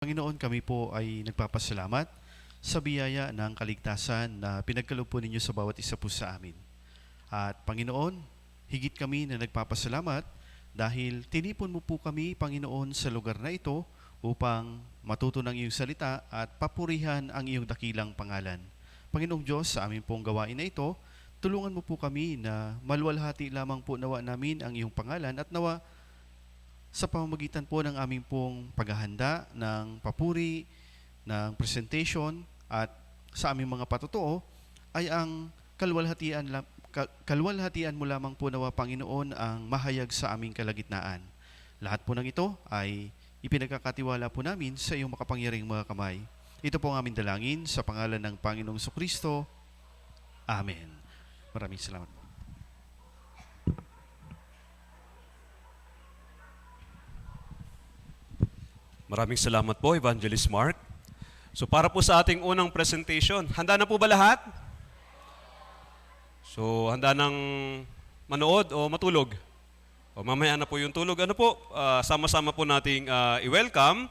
Panginoon, kami po ay nagpapasalamat sa biyaya ng kaligtasan na pinagkaloob po ninyo sa bawat isa po sa amin. At Panginoon, higit kami na nagpapasalamat dahil tinipon mo po kami, Panginoon, sa lugar na ito upang matuto ng iyong salita at papurihan ang iyong dakilang pangalan. Panginoong Diyos, sa aming pong gawain na ito, tulungan mo po kami na maluwalhati lamang po nawa namin ang iyong pangalan at nawa sa pamamagitan po ng aming pong paghahanda ng papuri, ng presentation at sa aming mga patotoo ay ang kalwalhatian mo lamang po nawa Panginoon ang mahayag sa aming kalagitnaan. Lahat po ng ito ay ipinagkakatiwala po namin sa iyong makapangyarihang mga kamay. Ito po ang aming dalangin sa pangalan ng Panginoong Jesucristo. Amen. Maraming salamat. Maraming salamat po, Evangelist Mark. So para po sa ating unang presentation, handa na po ba lahat? So handa nang manood o matulog? O mamaya na po yung tulog. Ano po, sama-sama po nating i-welcome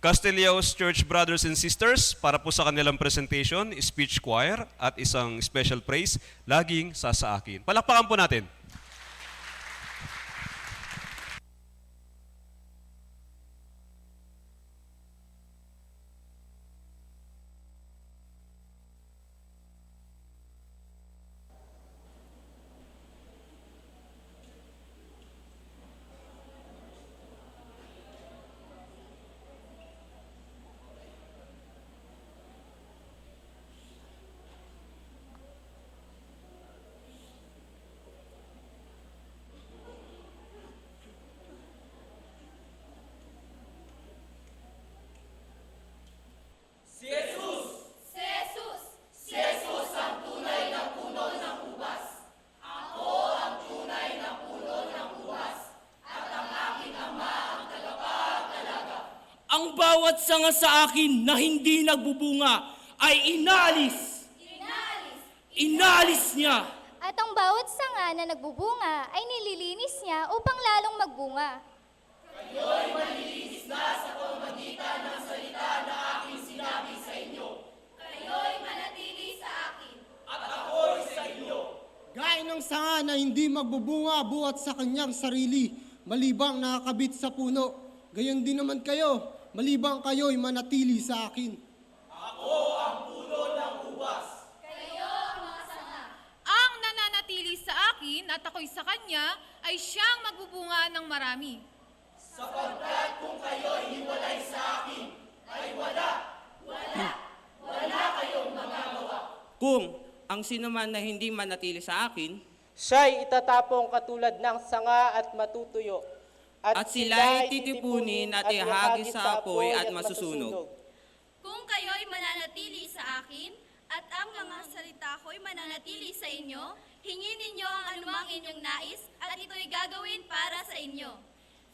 Castilleos Church Brothers and Sisters para po sa kanilang presentation, speech choir at isang special praise, Laging Sasaakin. Palakpakan po natin. Ang bawat sanga sa akin na hindi nagbubunga ay inalis niya. At ang bawat sanga na nagbubunga ay nililinis niya upang lalong magbunga. Kayo'y malilinis na sa pamamagitan ng salita na aking sinabi sa inyo. Kayo'y manatili sa akin. At ako'y sa inyo. Gaya ng sanga na hindi magbubunga buhat sa kanyang sarili, malibang nakakabit sa puno. Gayon din naman kayo, malibang kayo'y manatili sa akin. Ako ang puno ng ubas. Kayo ang mga sanga. Ang nananatili sa akin at ako'y sa kanya ay siyang magbubunga ng marami. Sapagkat kung kayo'y hiwalay sa akin, ay wala kayong magagawa. Kung ang sinuman na hindi manatili sa akin, siya'y itatapong katulad ng sanga at matutuyo. at sila'y titipunin at ihagis sa apoy at masusunog. Kung kayo'y mananatili sa akin, at ang mga salita ko'y mananatili sa inyo, hingin ninyo ang anumang inyong nais, at ito'y gagawin para sa inyo.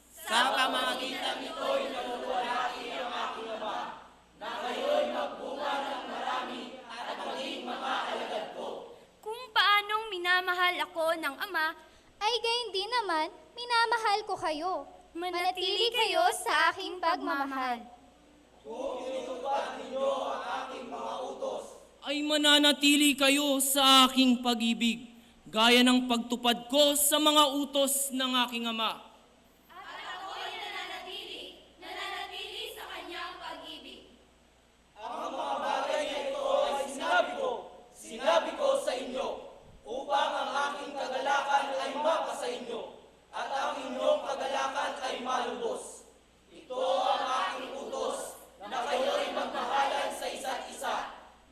Sa pamamagitan Ito'y naluwalhati ang aking Ama, na kayo'y magbunga ng marami at maging mga alagad ko. Kung paanong minamahal ako ng Ama, ay gayon din naman, minamahal ko kayo. Manatili kayo sa aking pagmamahal. Ay mananatili kayo sa aking pag-ibig, gaya ng pagtupad ko sa mga utos ng aking Ama. At ako'y nananatili sa kanyang pag-ibig. Sinabi ko sa inyo, upang ang aking kagalakan ay mapasa inyo, at ang inyong kagalakan ay malubos. Ito ang aking utos, na kayo'y magmahalan sa isa't isa,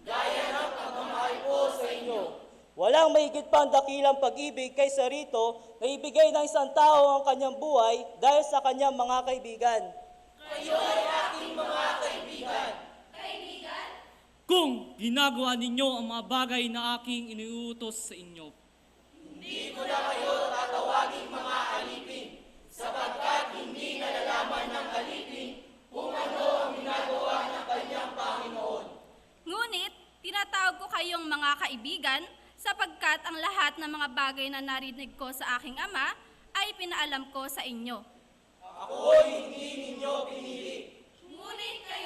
gaya ng pagmamahal ko sa inyo. Walang mahigit pang dakilang pag-ibig kaysa rito na ibigay ng isang tao ang kanyang buhay dahil sa kanyang mga kaibigan. Kayo'y aking mga kaibigan. Kung ginagawa ninyo ang mga bagay na aking iniutos sa inyo. Hindi ko na kayo tatawaging mga alipin, sapagkat hindi nalalaman ng alipin kung ano ang ginagawa ng kanyang Panginoon. Ngunit, tinatawag ko kayong mga kaibigan sapagkat ang lahat ng mga bagay na narinig ko sa aking Ama ay pinaalam ko sa inyo. Ako'y hindi ninyo pinili. Ngunit kayo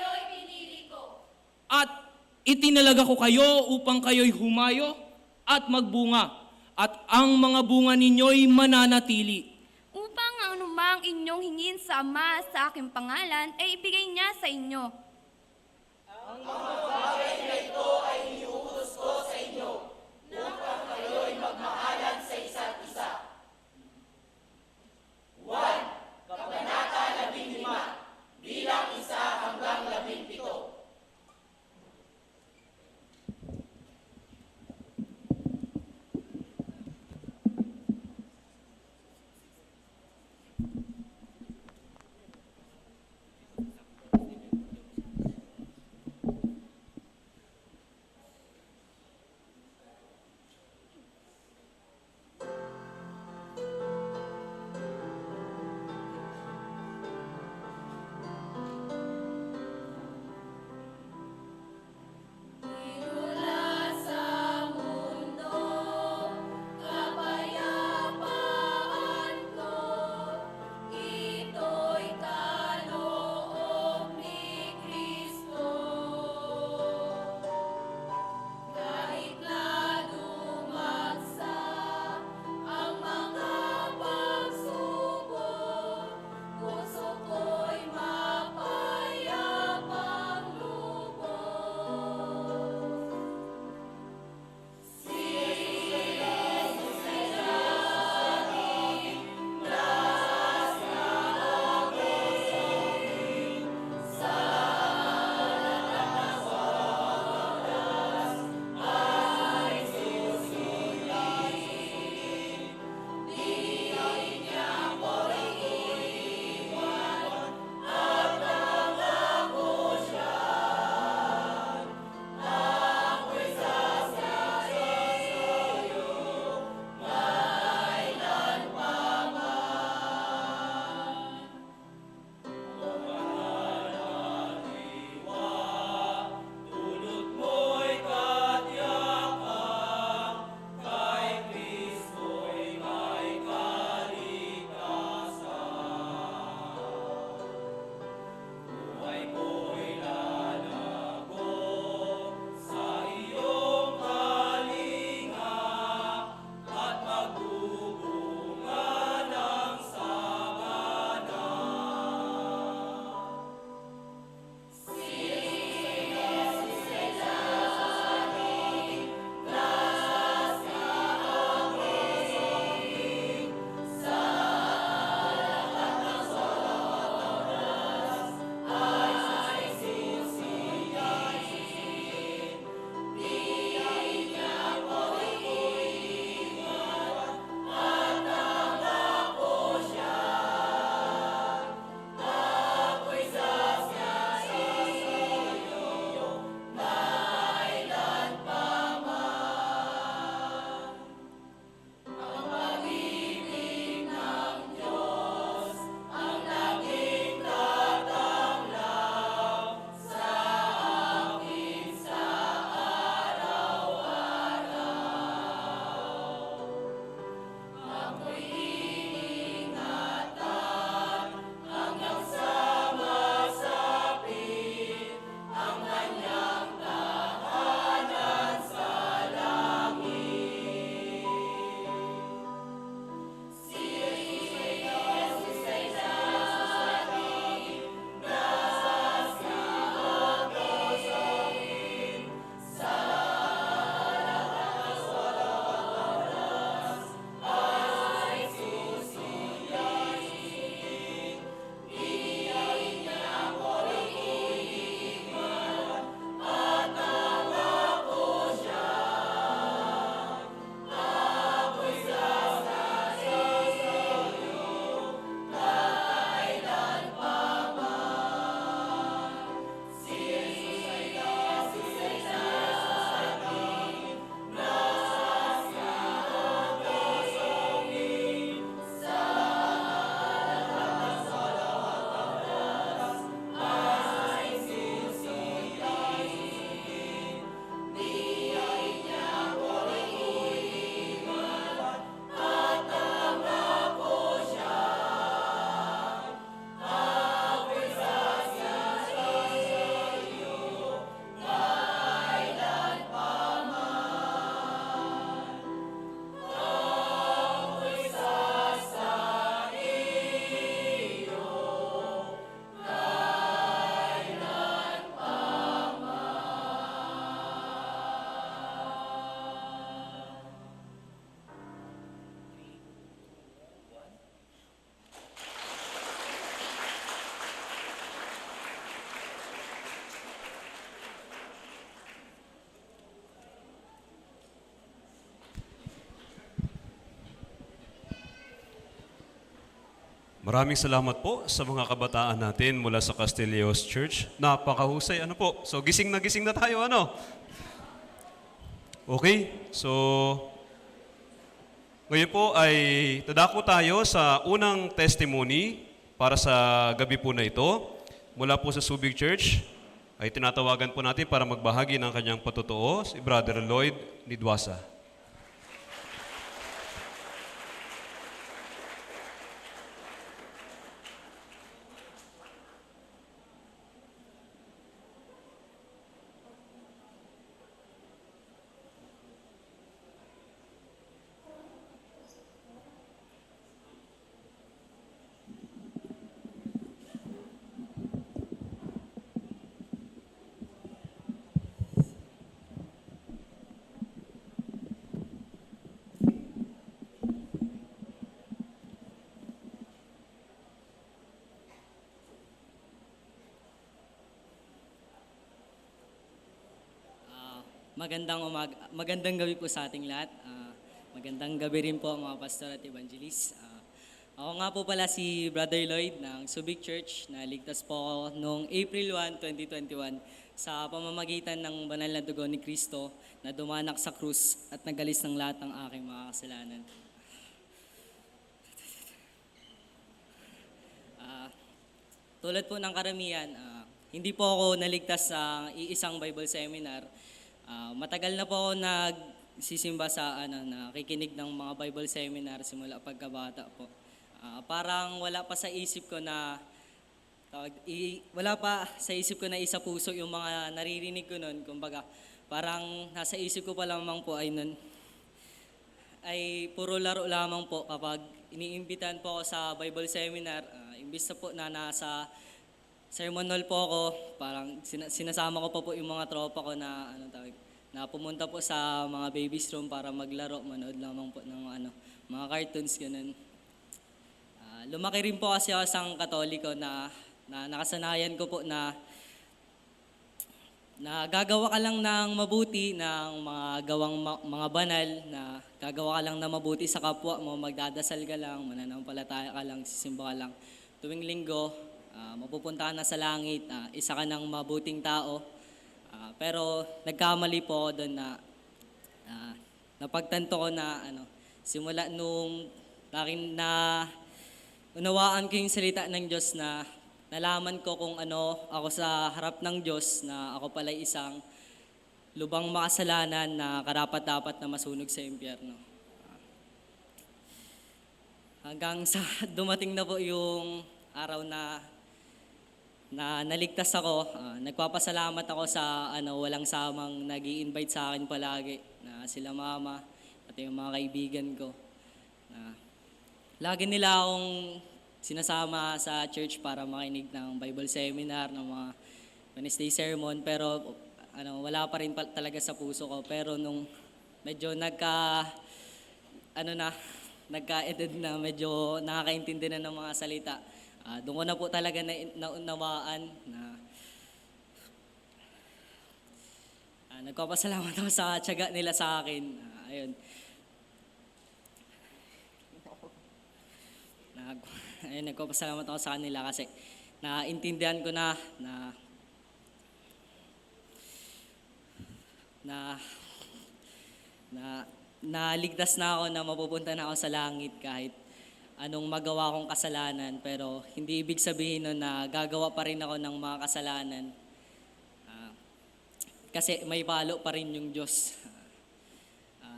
Itinalaga ko kayo upang kayo'y humayo at magbunga, at ang mga bunga ninyo'y mananatili. Upang ang anumang inyong hingin sa Ama sa aking pangalan ay ibigay niya sa inyo. Maraming salamat po sa mga kabataan natin mula sa Castilleos Church. Napakahusay, ano po. So gising na tayo, ano? Okay, so ngayon po ay dadako tayo sa unang testimony para sa gabi po na ito. Mula po sa Subic Church ay tinatawagan po natin para magbahagi ng kanyang patotoo si Brother Lloyd Nidwasa. Magandang gabi po sa ating lahat. Magandang gabi rin po mga pastor at evangelist. Ako nga po pala si Brother Lloyd ng Subic Church na ligtas po ako noong April 1, 2021 sa pamamagitan ng banal na dugo ni Kristo na dumanak sa krus at nagalis ng lahat ng aking mga kasalanan. Tulad po ng karamihan, hindi po ako naligtas sa iisang Bible seminar. Matagal na po ako nagsisimba sa nakikinig ng mga Bible seminar simula pagkabata po. Parang wala pa sa isip ko na isa puso yung mga naririnig ko noon. Kumbaga, parang nasa isip ko pa lamang po ay noon ay puro laro lamang po kapag iniimbitan po ako sa Bible seminar. Imbis na po na nasa sermon hall po ako, parang sinasama ko pa po yung mga tropa ko na na pumunta po sa mga babies room para maglaro, manood lamang po ng mga cartoons ganun. Lumaki rin po kasi ako sa Katoliko na nakasanayan ko po na gagawa ka lang ng mabuti ng mga mga banal, na gagawa ka lang na mabuti sa kapwa mo, magdadasal ka lang, mananampalataya ka lang, sisimba ka lang. Tuwing linggo, mapupunta ka na sa langit, isa ka ng mabuting tao. Pero nagkamali po ako doon na napagtanto ko na simula nung unawaan ko yung salita ng Diyos na nalaman ko kung ano ako sa harap ng Diyos, na ako pala isang lubang makasalanan na karapat-dapat na masunog sa impyerno. Hanggang sa dumating na po yung araw na naligtas ako, nagpapasalamat ako sa walang samang nag-i-invite sa akin palagi, na sila mama at yung mga kaibigan ko. Lagi nila akong sinasama sa church para makinig ng Bible seminar, ng mga Wednesday sermon, pero wala pa rin talaga sa puso ko. Pero nung medyo nagka-edad na, medyo nakakaintindi na ng mga salita, doon ko na po talaga naunawaan na nagpapasalamat ako sa tiyaga nila sa akin. Ayun. Nagpapasalamat ako sa kanila kasi naintindihan ko na naligtas na ako, na mapupunta na ako sa langit kahit anong magawa kong kasalanan. Pero hindi ibig sabihin nun na gagawa pa rin ako ng mga kasalanan. Kasi may palo pa rin yung Diyos.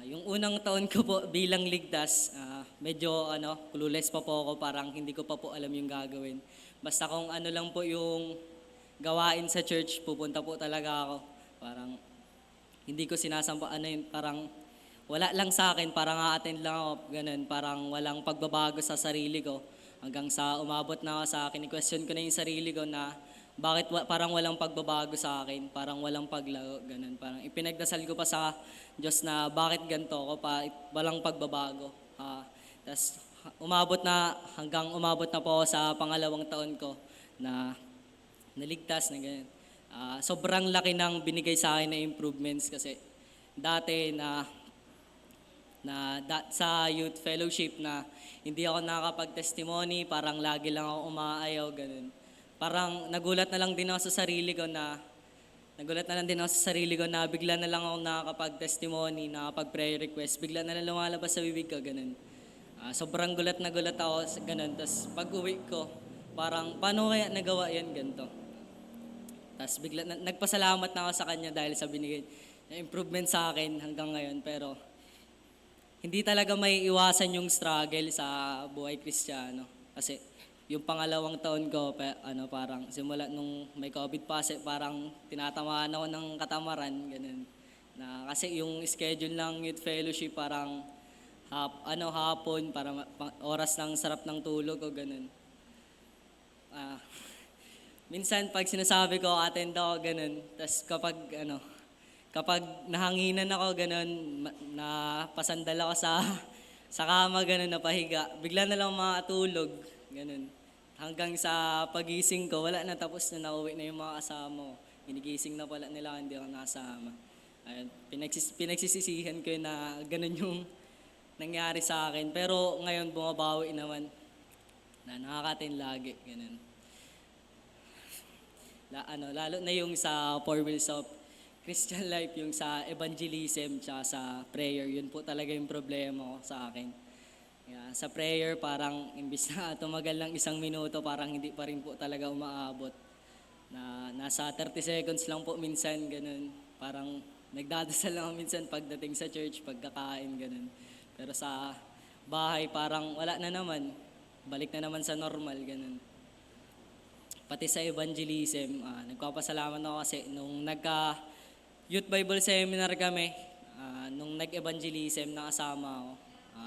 Yung unang taon ko po bilang ligtas, medyo clueless pa po ako, parang hindi ko pa po alam yung gagawin. Basta kung ano lang po yung gawain sa church, pupunta po talaga ako. Parang hindi ko sinasampa parang wala lang sa akin, parang a-attend lang ako, ganun, parang walang pagbabago sa sarili ko. Hanggang sa umabot na ako sa akin, i-question ko na yung sarili ko na bakit parang walang pagbabago sa akin, parang walang paglago, ganun. Parang ipinagdasal ko pa sa Diyos na bakit ganito ako, walang pagbabago. Tapos hanggang umabot na po ako sa pangalawang taon ko na naligtas na ganun. Sobrang laki ng binigay sa akin na improvements kasi dati na sa youth fellowship na hindi ako nakakapag-testimony, parang lagi lang ako umaayaw, ganun. Parang nagulat na lang din ako sa sarili ko na bigla na lang ako nakakapag-testimony, nakakapag-prayer request, bigla na lang lumalabas sa bibig ko, ganun. Sobrang gulat na gulat ako, ganun. Tapos pag-uwi ko, parang paano kaya nagawa yan, ganito. Tapos bigla, nagpasalamat na ako sa kanya dahil sa binigay na improvement sa akin hanggang ngayon. Pero hindi talaga may iwasan yung struggle sa buhay Kristiyano. Kasi yung pangalawang taon ko, parang simula nung may COVID pa, parang tinatamaan ako ng katamaran, ganun. Kasi yung schedule ng youth fellowship parang hapon, para oras ng sarap ng tulog o ganun. Minsan pag sinasabi ko, attend ako, ganun. Tapos kapag nahanginan ako, ganun, napasandal ako sa kama, ganun, napahiga, bigla na lang makatulog, ganun. Hanggang sa pagising ko, wala na, tapos na nauwi na yung mga kasama ko. Ginigising na pala nila, hindi ako nakasama. Ayun, pinagsisisihan ko yun na ganun yung nangyari sa akin. Pero ngayon bumabawi naman na nakakatin lagi, ganun. Lalo na yung sa 4 Wheels of Christian Life, yung sa evangelism tsaka sa prayer, yun po talaga yung problema ko sa akin. Sa prayer, parang imbis na tumagal ng 1 minuto, parang hindi pa rin po talaga umaabot. Nasa 30 seconds lang po minsan, ganun. Parang nagdadasal lang minsan pagdating sa church, pagkakain, ganun. Pero sa bahay, parang wala na naman. Balik na naman sa normal, ganun. Pati sa evangelism, nagpapasalamat ako kasi nung Youth Bible Seminar kami, nung nag-evangelism na kasama ako.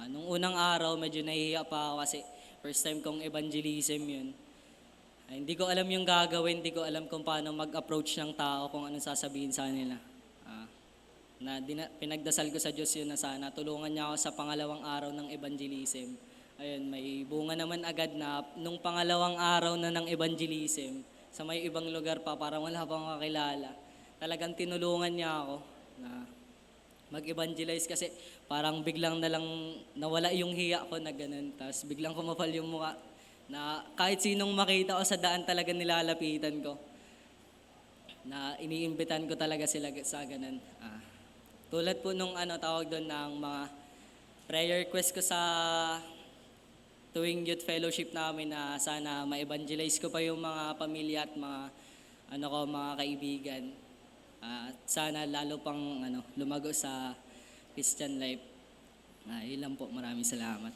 Nung unang araw, medyo nahihiya pa ako kasi first time kong evangelism yun. Hindi ko alam yung gagawin, hindi ko alam kung paano mag-approach ng tao, kung anong sasabihin sa nila. Pinagdasal ko sa Diyos yun na sana tulungan niya ako sa pangalawang araw ng evangelism. Ayun, may bunga naman agad na nung pangalawang araw na ng evangelism, sa may ibang lugar pa, parang wala pang kakilala. Talagang tinulungan niya ako na mag-evangelize kasi parang biglang na lang nawala yung hiya ko na ganun. Tapos biglang kumapal yung mukha na kahit sinong makita ko sa daan talaga nilalapitan ko. Na iniimbitan ko talaga sila sa ganun. Tulad po nung tawag doon ng mga prayer request ko sa tuwing youth fellowship namin na sana ma-evangelize ko pa yung mga pamilya at mga kaibigan. At sana lalo pang lumago sa Christian life. Yun lang po. Maraming salamat.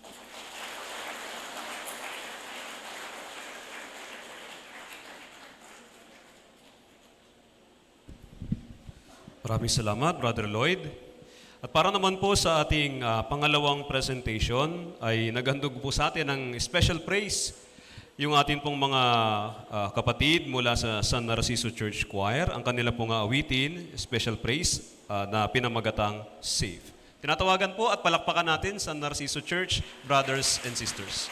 Maraming salamat, Brother Lloyd. At para naman po sa ating pangalawang presentation, ay naghandog po sa atin ng special praise yung atin pong mga kapatid mula sa San Narciso Church Choir. Ang kanila pong awitin, special praise na pinamagatang Save. Tinatawagan po at palakpakan natin San Narciso Church, brothers and sisters.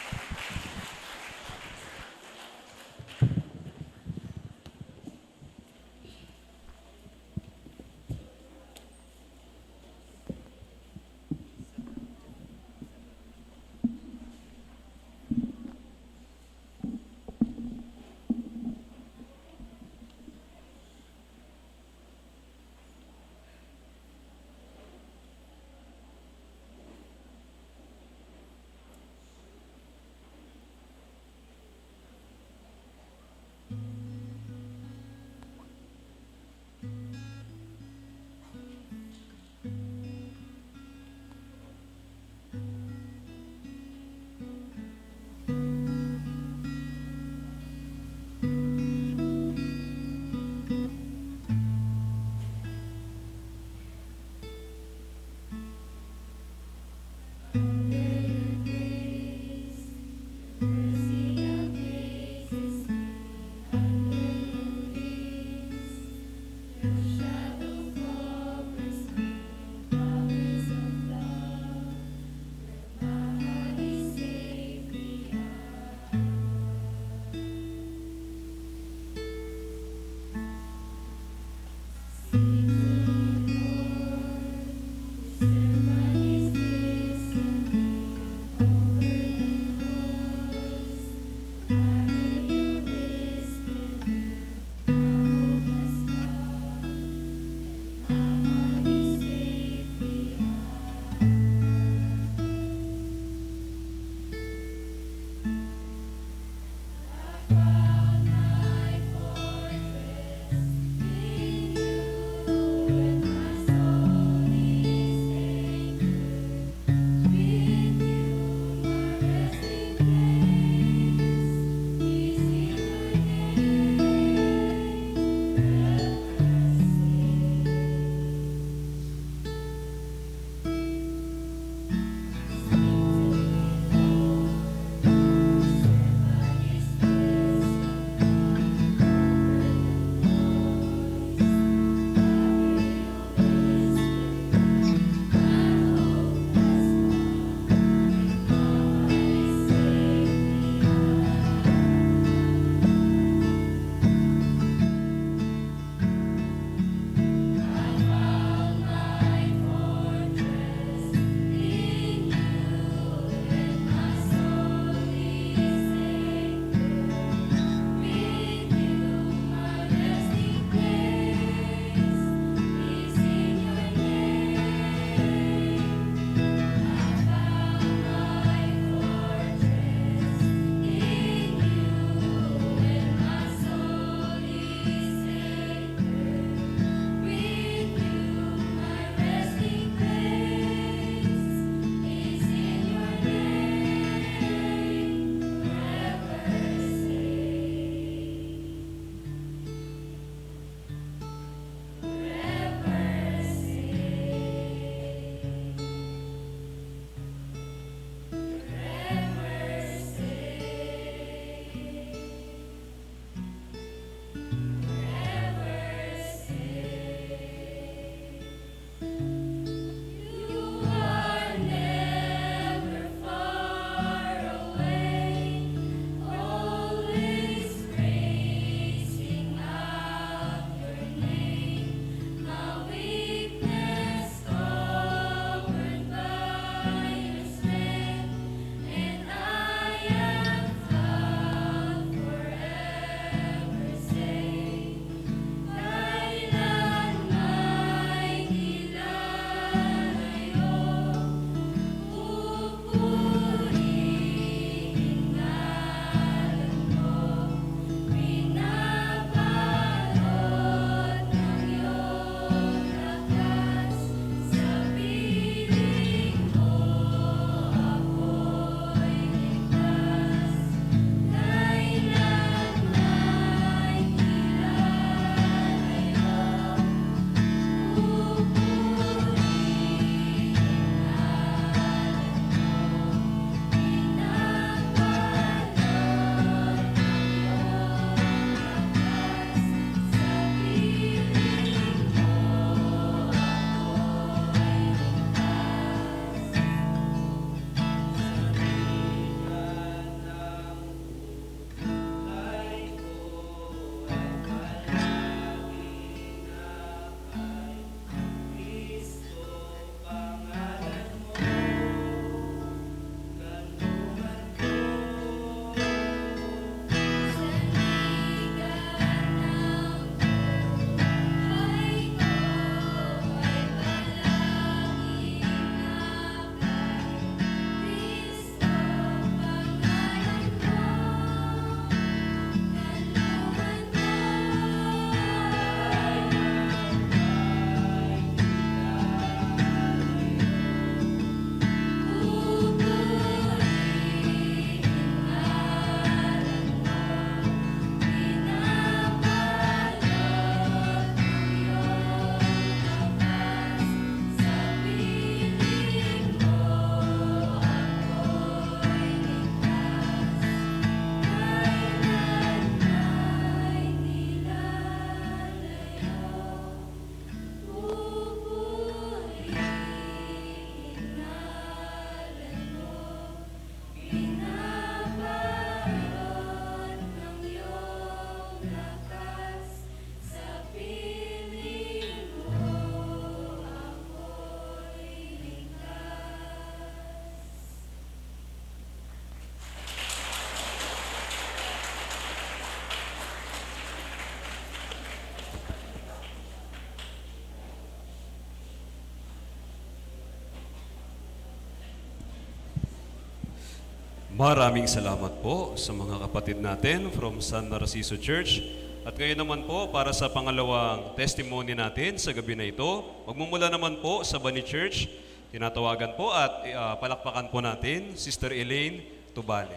Maraming salamat po sa mga kapatid natin from San Narciso Church. At ngayon naman po, para sa pangalawang testimony natin sa gabi na ito, magmumula naman po sa Bani Church, tinatawagan po at palakpakan po natin, Sister Elaine Tubale.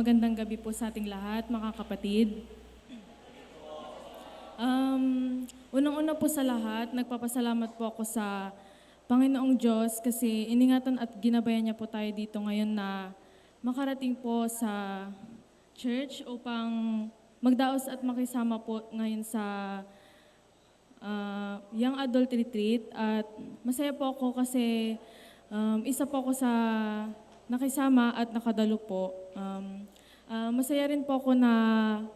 Magandang gabi po sa ating lahat, mga kapatid. Unang-una po sa lahat, nagpapasalamat po ako sa Panginoong Diyos kasi iningatan at ginabayan niya po tayo dito ngayon na makarating po sa church upang magdaos at makisama po ngayon sa Young Adult Retreat. At masaya po ako kasi isa po ako sa nakisama at nakadalo po. Masaya rin po ako na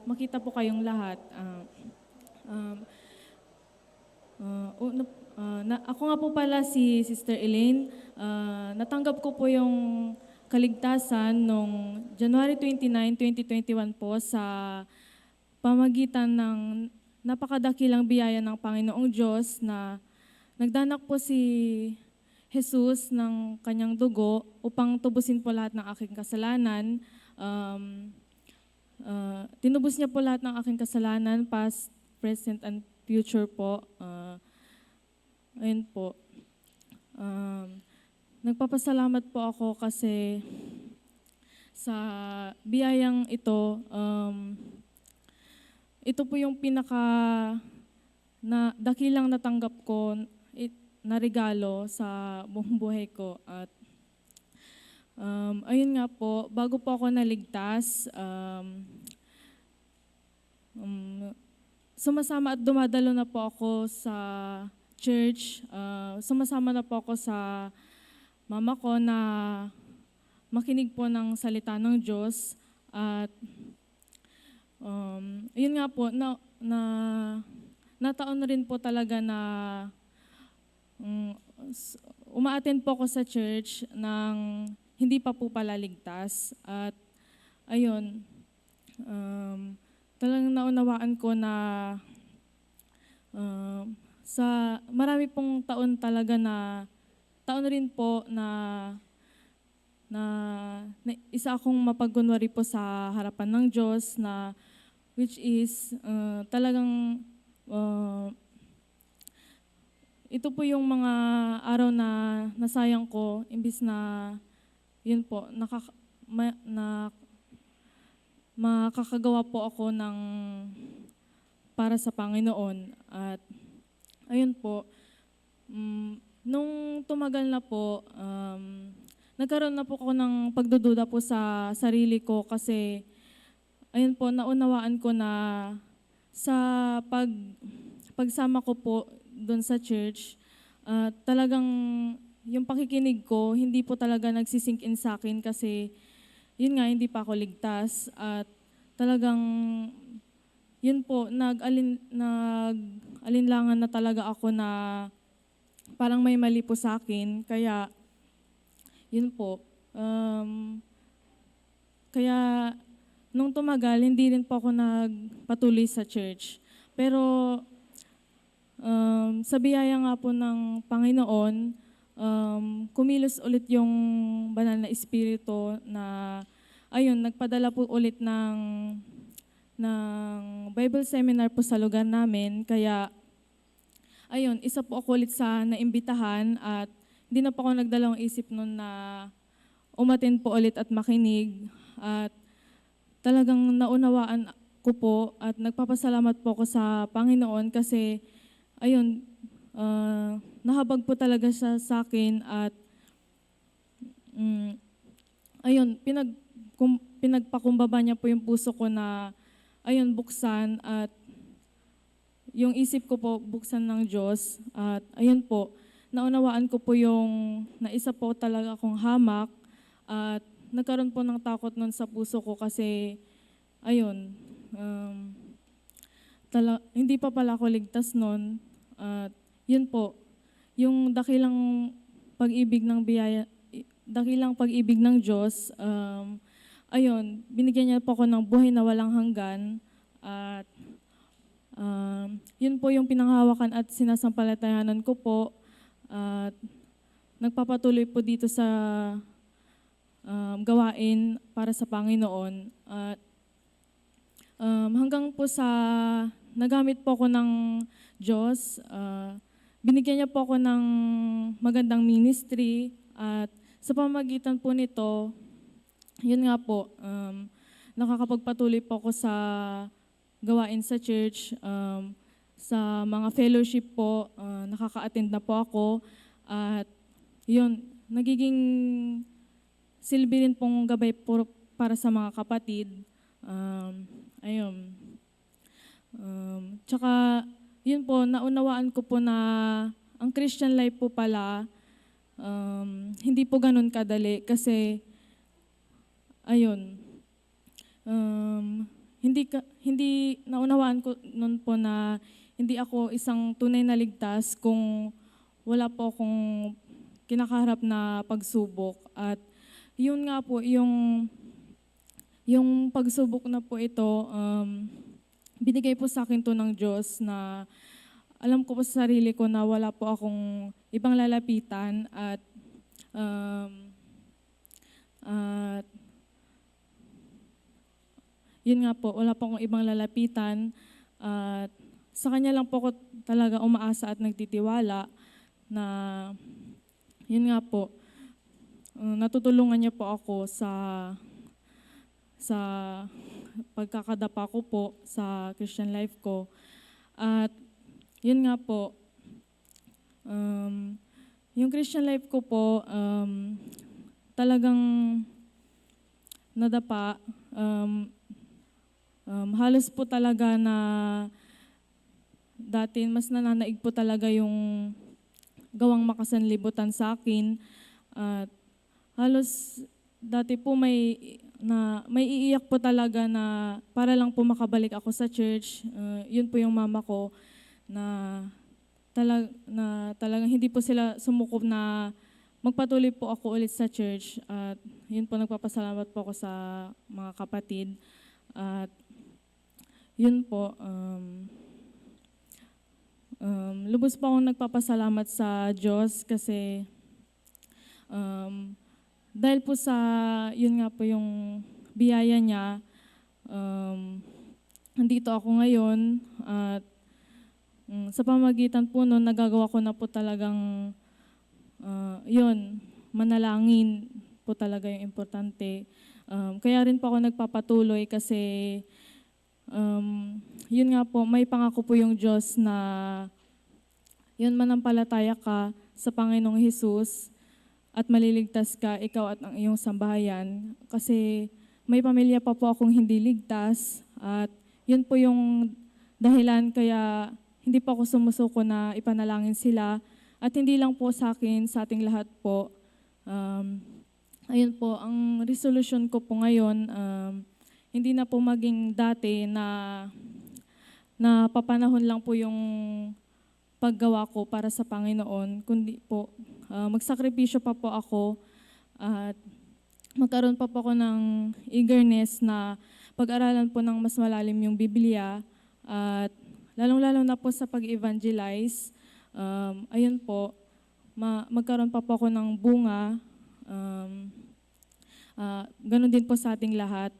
makita po kayong lahat. Ako nga po pala si Sister Elaine. Natanggap ko po yung kaligtasan noong January 29, 2021 po sa pamagitan ng napakadakilang biyaya ng Panginoong Diyos na nagdanak po si Jesus ng kanyang dugo upang tubusin po lahat ng aking kasalanan. Tinubos niya po lahat ng aking kasalanan, past, present, and future po. Ayun po. Nagpapasalamat po ako kasi sa biyayang ito, ito po yung dakilang natanggap ko na regalo sa buong buhay ko. At ayun nga po, bago po ako naligtas, sumasama at dumadalo na po ako sa church. Sumasama na po ako sa mama ko na makinig po ng salita ng Diyos. At yun nga po, nataon rin po talaga na umaattend po ako sa church nang hindi pa po pala ligtas. At ayun, talagang naunawaan ko na sa marami pong taon talaga taon rin po na isa akong mapagkunwari po sa harapan ng Diyos na which is talagang ito po yung mga araw na nasayang ko, imbis na yun po, makakagawa po ako para sa Panginoon. At ayun po, nung tumagal na po, nagkaroon na po ako ng pagdududa po sa sarili ko kasi ayun po, naunawaan ko na sa pagsama ko po doon sa church, talagang yung pakikinig ko, hindi po talaga nagsisink in sa akin kasi yun nga, hindi pa ako ligtas. At talagang yun po, nag-alinlangan na talaga ako na parang may mali po sa akin. Kaya yun po, kaya nung tumagal, hindi rin po ako nagpatuloy sa church. Pero sa biyaya nga po ng Panginoon, kumilos ulit yung banal na espiritu na, ayun, nagpadala po ulit ng Bible seminar po sa lugar namin. Kaya, ayun, isa po ako ulit sa naimbitahan at hindi na po ako nagdalawang isip nun na umattend po ulit at makinig. At talagang naunawaan ko po at nagpapasalamat po ako sa Panginoon kasi ayun, nahabag po talaga siya sa akin at ayun, pinagpakumbaba niya po yung puso ko na ayun, buksan at yung isip ko po buksan ng Diyos. At ayun po, naunawaan ko po yung naisa po talaga akong hamak at nagkaroon po ng takot nun sa puso ko kasi ayun, hindi pa pala ako ligtas nun. At yun po, yung dakilang pag-ibig ng Diyos, ayun, binigyan niya po ako ng buhay na walang hanggan. At Yun po yung pinanghawakan at sinasampalatayanan ko po. At nagpapatuloy po dito sa gawain para sa Panginoon. At hanggang po sa nagamit po ako ng Diyos, binigyan niya po ako ng magandang ministry at sa pamamagitan po nito, yun nga po, nakakapagpatuloy po ako sa gawain sa church, sa mga fellowship po, nakaka-attend na po ako at yun, nagiging silbi rin pong gabay po para sa mga kapatid. Ayun. Tsaka, yun po, naunawaan ko po na ang Christian life po pala, hindi po ganun kadali kasi, ayun, hindi naunawaan ko noon po na hindi ako isang tunay na ligtas kung wala po akong kinakaharap na pagsubok. At yun nga po, yung pagsubok na po ito, binigay po sa akin to ng Diyos na alam ko po sa sarili ko na wala po akong ibang lalapitan at yun nga po, wala po akong ibang lalapitan at sa Kanya lang po ako talaga umaasa at nagtitiwala na yun nga po, natutulungan niya po ako sa pagkakadapa ko po sa Christian life ko. At yun nga po, yung Christian life ko po, talagang nadapa. Halos po talaga na dati mas nananaig po talaga yung gawang makasanlibutan sa akin. At halos dati po may iiyak po talaga na para lang po makabalik ako sa church. Yun po yung mama ko na talagang hindi po sila sumukob na magpatuloy po ako ulit sa church. At yun po, nagpapasalamat po ako sa mga kapatid. At yun po, lubos po akong nagpapasalamat sa Diyos kasi dahil po sa, yun nga po yung biyaya niya, nandito ako ngayon at sa pamamagitan po nun, nagagawa ko na po talagang yun, manalangin po talaga yung importante. Kaya rin po ako nagpapatuloy kasi yun nga po, may pangako po yung Diyos na yun, manampalataya ka sa Panginoong Hesus at maliligtas ka, ikaw at ang iyong sambahayan. Kasi may pamilya pa po akong hindi ligtas at yun po yung dahilan kaya hindi po ako sumusuko na ipanalangin sila at hindi lang po sa akin, sa ating lahat po. Ayun po, ang resolution ko po ngayon, hindi na po maging dati na papanahon lang po yung paggawa ko para sa Panginoon, kundi po magsakripisyo pa po ako at magkaroon pa po ako ng eagerness na pag-aralan po ng mas malalim yung Biblia at lalong-lalo na po sa pag-evangelize. Ayun po, magkaroon pa po ako ng bunga. Ganon din po sa ating lahat.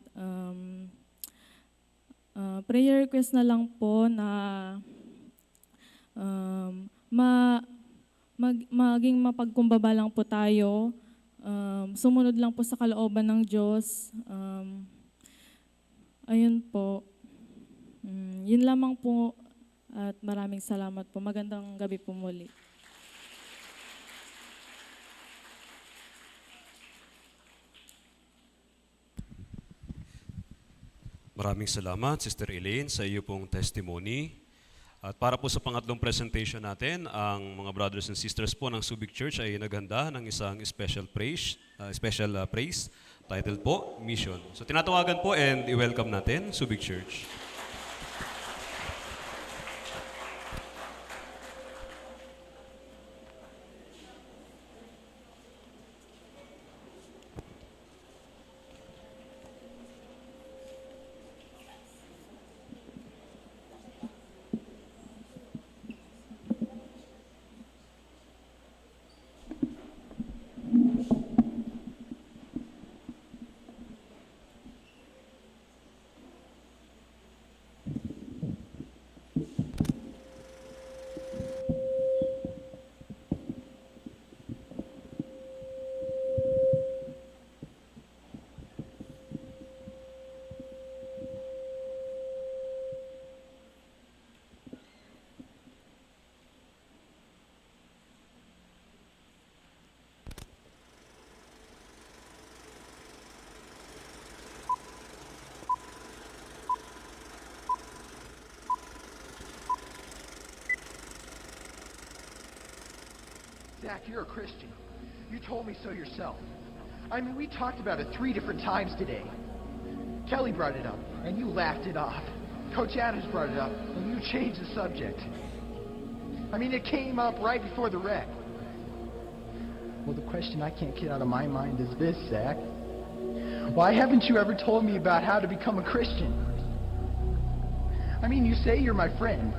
Prayer request na lang po na maging mapagkumbaba lang po tayo. Sumunod lang po sa kalooban ng Diyos. Ayun po. Yun lamang po at maraming salamat po. Magandang gabi po muli. Maraming salamat, Sister Elaine, sa iyo pong testimony. At para po sa pangatlong presentation natin, ang mga brothers and sisters po ng Subic Church ay naghanda ng isang special praise titled po, Mission. So tinatawagan po and i-welcome natin, Subic Church. Zach, you're a Christian. You told me so yourself. I mean, we talked about it 3 different times today. Kelly brought it up, and you laughed it off. Coach Adams brought it up, and you changed the subject. I mean, it came up right before the wreck. Well, the question I can't get out of my mind is this, Zach. Why haven't you ever told me about how to become a Christian? I mean, you say you're my friend,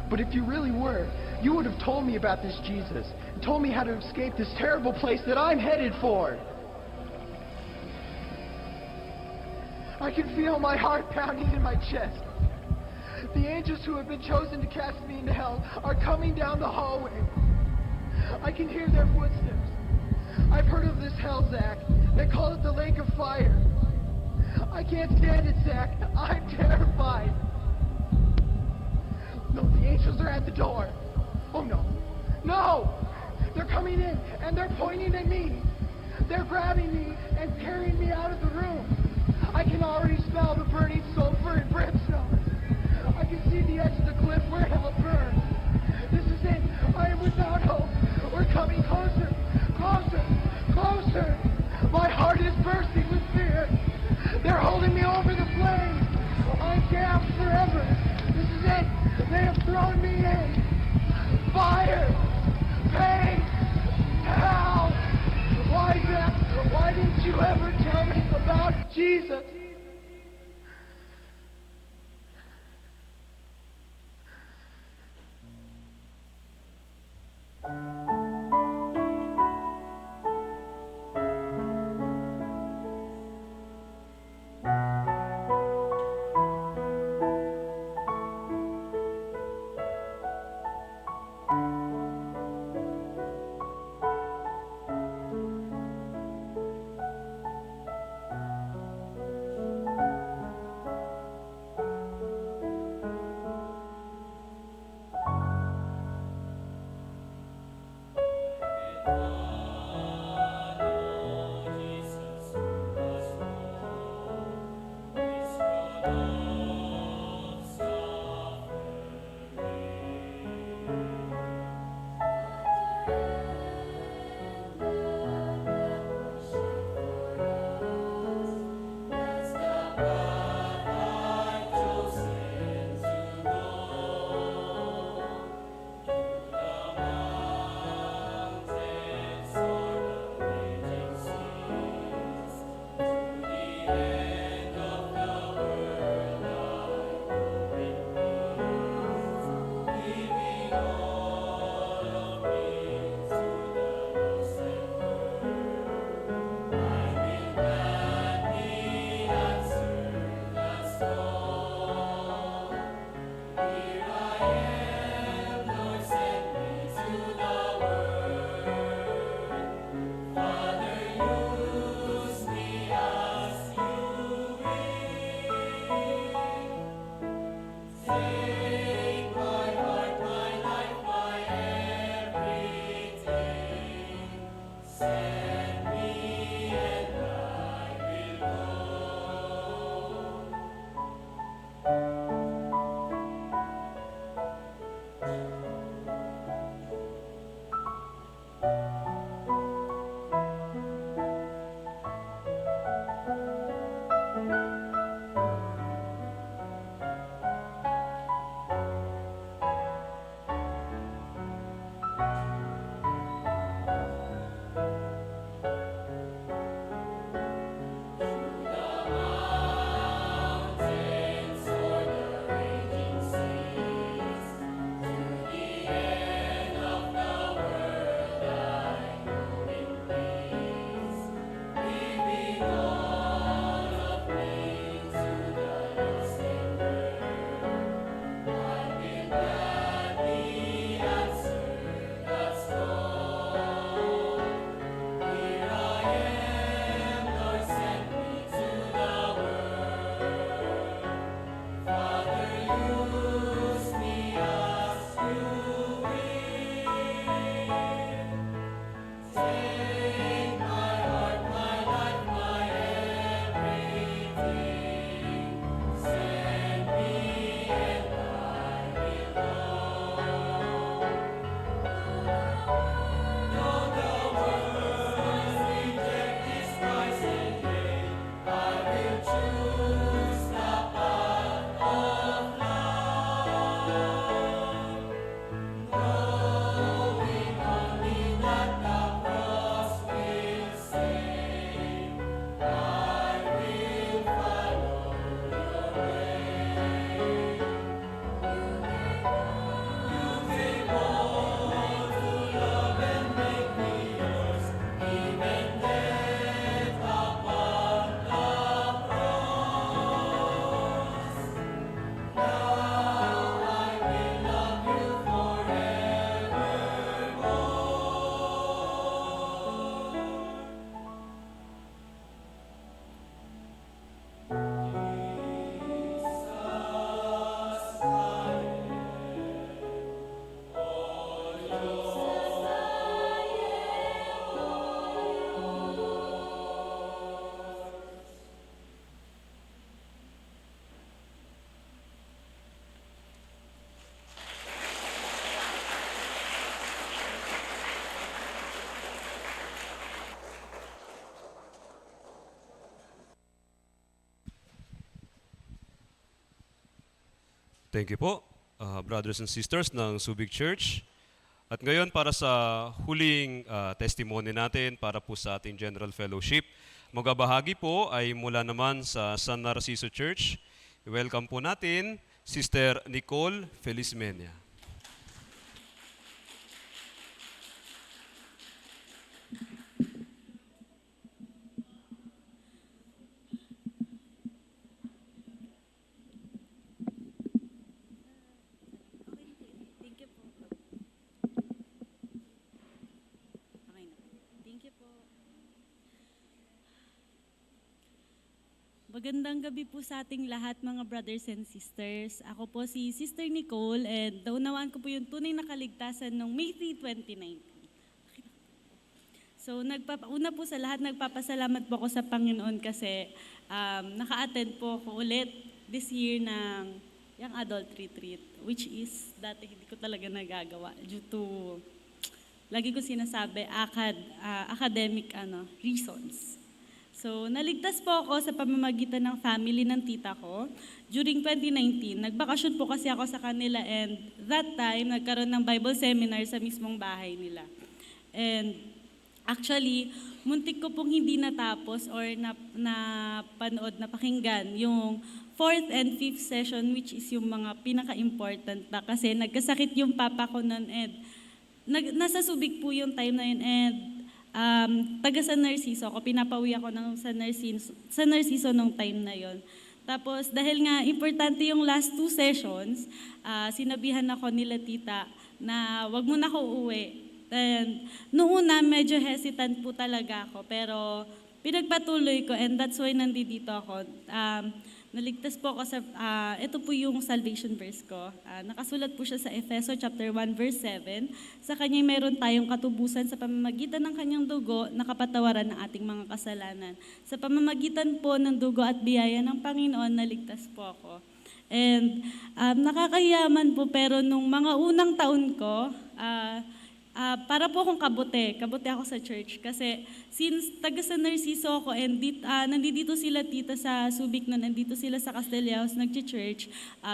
but if you really were, you would have told me about this Jesus and told me how to escape this terrible place that I'm headed for. I can feel my heart pounding in my chest. The angels who have been chosen to cast me into hell are coming down the hallway. I can hear their footsteps. I've heard of this hell, Zach. They call it the lake of fire. I can't stand it, Zach. I'm terrified. No, the angels are at the door. Oh, no. No! They're coming in, and they're pointing at me. They're grabbing me and carrying me out of the room. I can already smell the burning sulfur and brimstone. I can see the edge of the cliff where hell burns. This is it. I am without hope. We're coming closer, closer, closer. My heart is bursting with fear. They're holding me over the flames. I'm damned forever. This is it. They have thrown me in. Fire, pain, hell. Why, Beth? Why didn't you ever tell me about Jesus? Thank you po, brothers and sisters ng Subic Church. At ngayon para sa huling testimony natin para po sa ating General Fellowship, magbabahagi po ay mula naman sa San Narciso Church. I-welcome po natin Sister Nicole Felizmena. Thank you po. Okay na. Thank you po. Magandang gabi po sa ating lahat mga brothers and sisters. Ako po si Sister Nicole and naunawaan ko po yung tunay na kaligtasan noong May 3, 2019. So una po sa lahat, nagpapasalamat po ako sa Panginoon kasi naka-attend po ako ulit this year ng Young Adult Retreat, which is dati hindi ko talaga nagagawa due to, lagi ko sinasabi, academic reasons. So, naligtas po ako sa pamamagitan ng family ng tita ko. During 2019, nagbakasyon po kasi ako sa kanila and that time, nagkaroon ng Bible seminar sa mismong bahay nila. And actually, muntik ko pong hindi natapos or napanood, napakinggan yung 4th and 5th session, which is yung mga pinaka-important pa kasi nagkasakit yung papa ko noon and nasa Subic po yung time na yun and taga San Narciso ako, pinapawi ako sa Narciso nung time na yon. Tapos dahil nga importante yung last 2 sessions, sinabihan ako nila tita na wag mo na ako uwi. And noong una medyo hesitant po talaga ako pero pinagpatuloy ko and that's why nandito ako. Naligtas po ako sa, ito po yung salvation verse ko. Nakasulat po siya sa Efeso chapter 1 verse 7. Sa kanya meron tayong katubusan sa pamamagitan ng kanyang dugo na kapatawaran ng ating mga kasalanan. Sa pamamagitan po ng dugo at biyaya ng Panginoon, naligtas po ako. And nakakayaman po pero nung mga unang taon ko, para po akong kabote ako sa church kasi since taga San Narciso ako and nandito sila tita sa Subic noon, nandito sila sa Castellaos nagchi-church,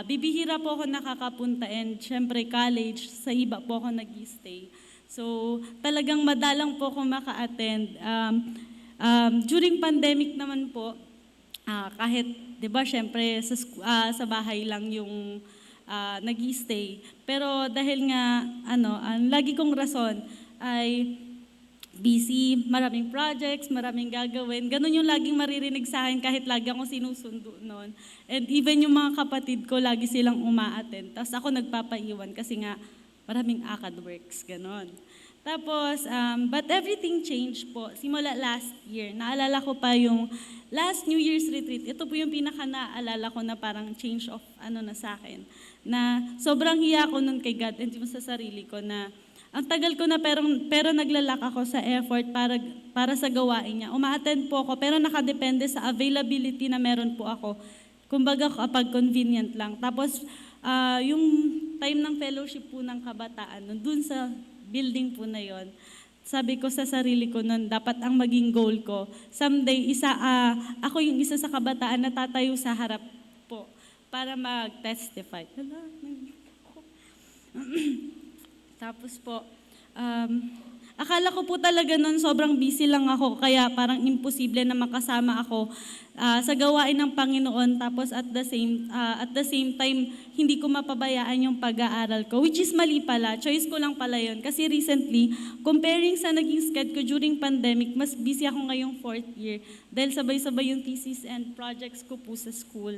bibihira po ako nakakapunta and syempre college, sa iba po ako nag-stay. So talagang madalang po ako maka-attend. During pandemic naman po, kahit 'di ba syempre sa bahay lang yung nag-stay. Pero dahil nga, ang lagi kong rason ay busy, maraming projects, maraming gagawin. Ganun yung laging maririnig sa akin kahit lagi akong sinusundo noon. And even yung mga kapatid ko, lagi silang uma-attend. Tapos ako nagpapaiwan kasi nga maraming ACAD works, ganon. Tapos, but everything changed po. Simula last year, naalala ko pa yung last New Year's retreat. Ito po yung pinaka-naalala ko na parang change of na sa akin. Na sobrang hiya ko nun kay God and sa sarili ko na ang tagal ko na pero naglalak ako sa effort para sa gawain niya. Uma-attend po ako pero nakadepende sa availability na meron po ako. Kumbaga kapag convenient lang. Tapos yung time ng fellowship po ng kabataan, dun sa building po na yon, sabi ko sa sarili ko noon, dapat ang maging goal ko, someday ako yung isa sa kabataan na tatayo sa harap po para mag-testify. Tapos po, akala ko po talaga noon sobrang busy lang ako, kaya parang imposible na makasama ako sa gawain ng Panginoon. Tapos at the same time, hindi ko mapabayaan yung pag-aaral ko, which is mali pala. Choice ko lang pala yun. Kasi recently, comparing sa naging schedule ko during pandemic, mas busy ako ngayong 4th year dahil sabay-sabay yung thesis and projects ko po sa school.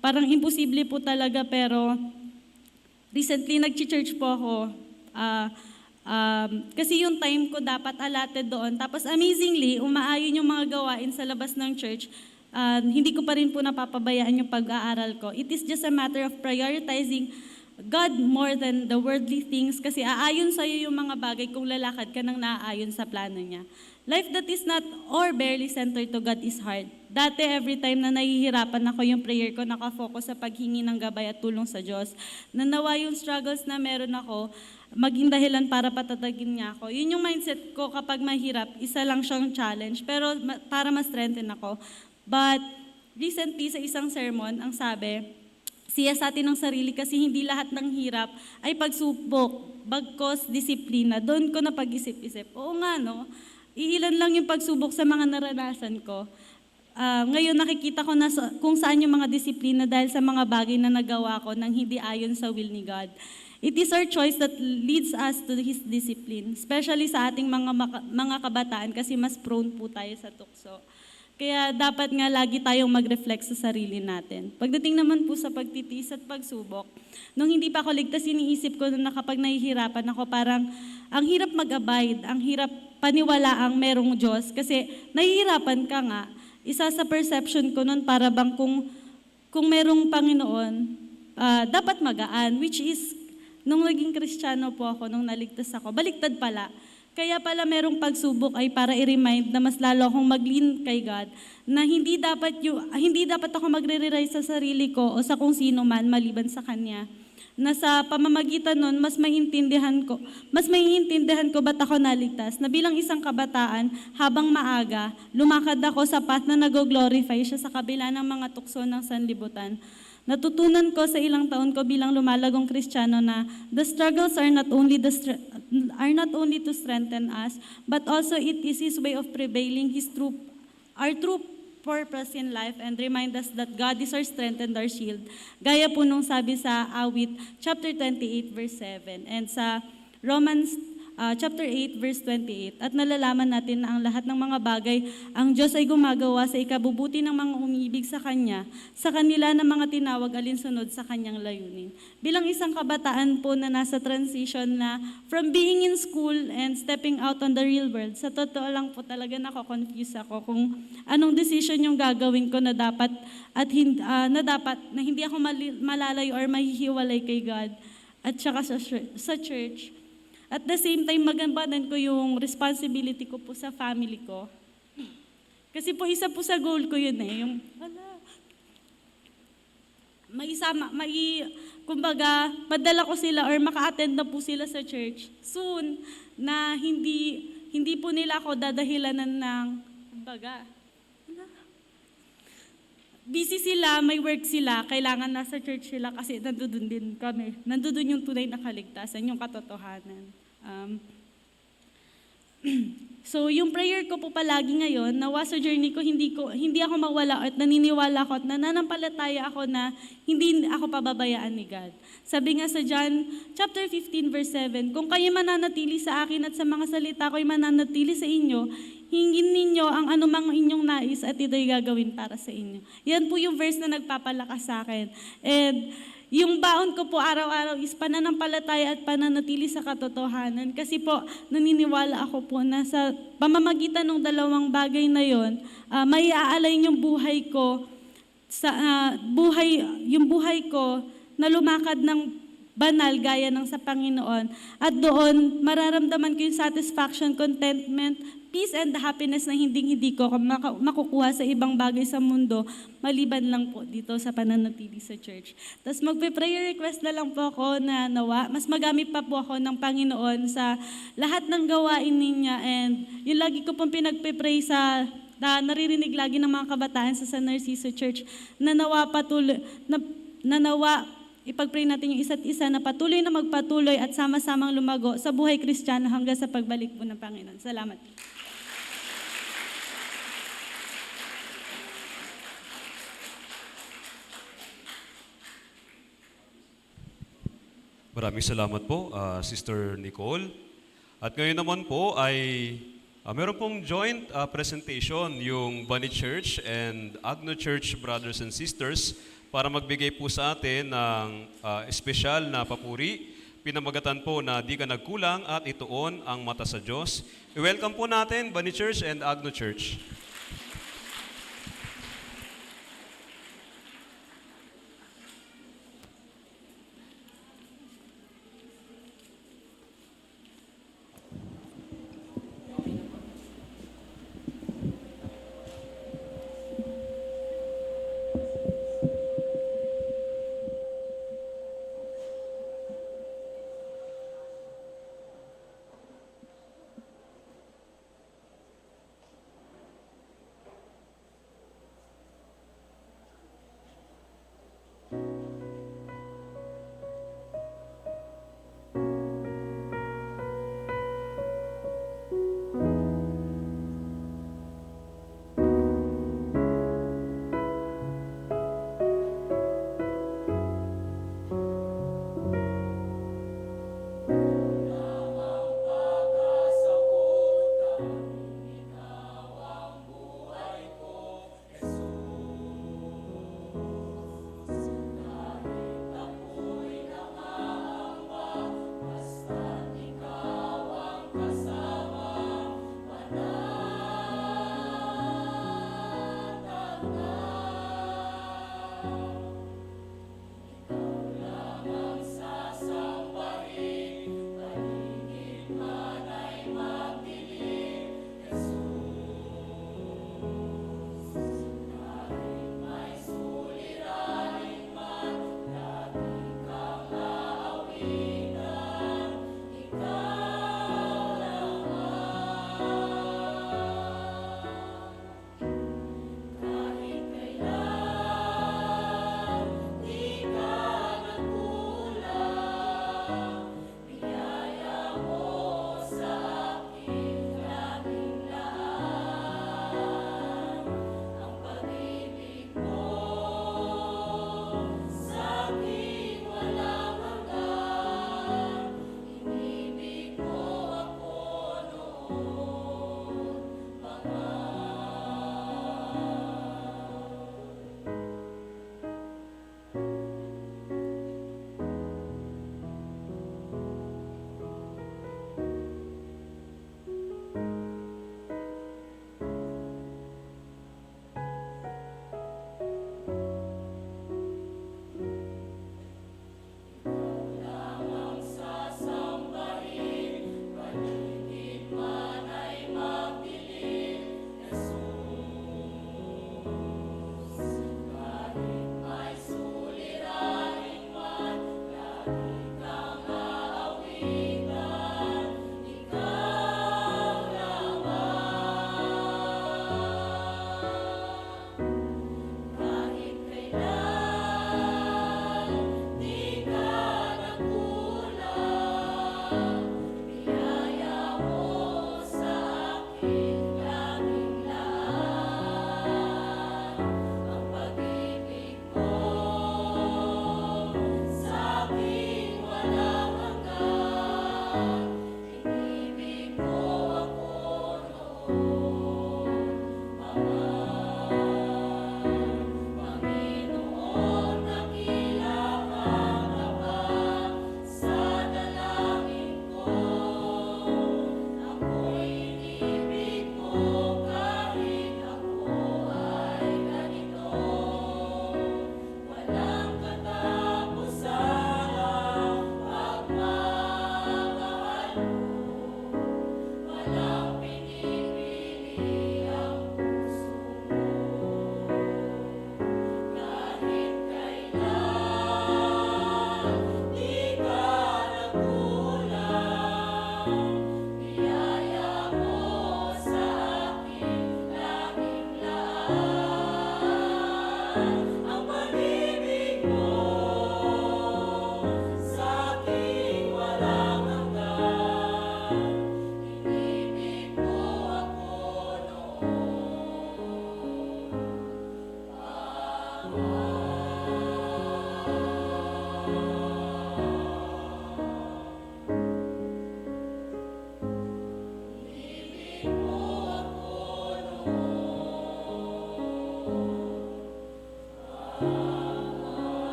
Parang imposible po talaga pero recently nag-church po ako. Kasi yung time ko dapat allotted doon. Tapos amazingly, umaayon yung mga gawain sa labas ng church. Hindi ko pa rin po napapabayaan yung pag-aaral ko. It is just a matter of prioritizing God more than the worldly things kasi aayon sa'yo yung mga bagay kung lalakad ka nang naaayon sa plano niya. Life that is not or barely centered to God is hard. Dati every time na nahihirapan ako, yung prayer ko nakafocus sa paghingi ng gabay at tulong sa Diyos. Nanawa yung struggles na meron ako, maging dahilan para patatagin niya ako. Yun yung mindset ko kapag mahirap, isa lang siyang challenge, pero para ma-strengthen ako. But recently sa isang sermon, ang sabi, siyasatin ng sarili kasi hindi lahat ng hirap ay pagsubok, bagkos, disiplina. Doon ko na pag-isip-isip. Oo nga, no? Iilan lang yung pagsubok sa mga naranasan ko. Ngayon nakikita ko na kung saan yung mga disiplina dahil sa mga bagay na nagawa ko nang hindi ayon sa will ni God. It is our choice that leads us to His discipline, especially sa ating mga kabataan kasi mas prone po tayo sa tukso. Kaya dapat nga lagi tayong mag-reflect sa sarili natin. Pagdating naman po sa pagtitiis at pagsubok, nung hindi pa ako ligtas, iniisip ko na kapag nahihirapan ako, parang ang hirap mag-abide, ang hirap paniwalaang merong Diyos kasi nahihirapan ka nga. Isa sa perception ko nun para bang kung merong Panginoon, dapat magaan, which is, nung naging Kristiyano po ako, nung naligtas ako, baliktad pala. Kaya pala merong pagsubok ay para i-remind na mas lalo akong mag-lean kay God, na hindi dapat ako magre-rely sa sarili ko o sa kung sino man maliban sa Kanya. Na sa pamamagitan nun, mas maiintindihan ko ba't ako naligtas, na bilang isang kabataan, habang maaga, lumakad ako sa path na nag-glorify siya sa kabila ng mga tukso ng sanlibutan. Natutunan ko sa ilang taon ko bilang lumalagong Kristiyano na the struggles are not only to strengthen us, but also it is His way of prevailing our true purpose in life and remind us that God is our strength and our shield. Gaya po nung sabi sa Awit, chapter 28, verse 7, and sa Romans chapter 8, verse 28, at nalalaman natin na ang lahat ng mga bagay, ang Diyos ay gumagawa sa ikabubuti ng mga umiibig sa Kanya, sa kanila na mga tinawag alinsunod sa Kanyang layunin. Bilang isang kabataan po na nasa transition na from being in school and stepping out on the real world, sa totoo lang po talaga nako-confuse ako kung anong decision yung gagawin ko na dapat at na hindi ako malalayo or mahihiwalay kay God at saka sa church. At the same time, magambanan ko yung responsibility ko po sa family ko. Kasi po, isa po sa goal ko yun yung, kumbaga, padala ko sila or maka-attend na po sila sa church soon na hindi po nila ako dadahilanan ng, kumbaga, busy sila, may work sila, kailangan nasa church sila kasi nandun din kami. Nandun yung tunay na kaligtasan, yung katotohanan. So yung prayer ko po palagi ngayon, nawa sa journey ko, hindi ako mawala at naniniwala ako at nananampalataya ako na hindi ako pababayaan ni God. Sabi nga sa John chapter 15 verse 7, kung kayo mananatili sa akin at sa mga salita ko'y mananatili sa inyo, hingin ninyo ang anumang inyong nais at ito'y gagawin para sa inyo. Yan po yung verse na nagpapalakas sa akin. And yung baon ko po araw-araw is pananampalataya at pananatili sa katotohanan. Kasi po, naniniwala ako po na sa pamamagitan ng dalawang bagay na yon, may aalay yung buhay ko, yung buhay ko na lumakad ng banal gaya ng sa Panginoon. At doon, mararamdaman ko yung satisfaction, contentment, peace and happiness na hindi ko makukuha sa ibang bagay sa mundo, maliban lang po dito sa pananatili sa church. Tapos magpe-prayer request na lang po ako na nawa, mas magamit pa po ako ng Panginoon sa lahat ng gawain niya, and yung lagi ko pong pinagpe-pray na naririnig lagi ng mga kabataan sa San Narciso Church, na nawa ipag-pray natin yung isa't isa na patuloy na magpatuloy at sama-samang lumago sa buhay Kristiyano hanggang sa pagbalik po ng Panginoon. Salamat. Maraming salamat po, Sister Nicole. At ngayon naman po ay meron pong joint presentation yung Bunny Church and Agno Church Brothers and Sisters para magbigay po sa atin ng espesyal na papuri. Pinamagatan po na di ka nagkulang at ituon ang mata sa Diyos. I-welcome po natin Bunny Church and Agno Church.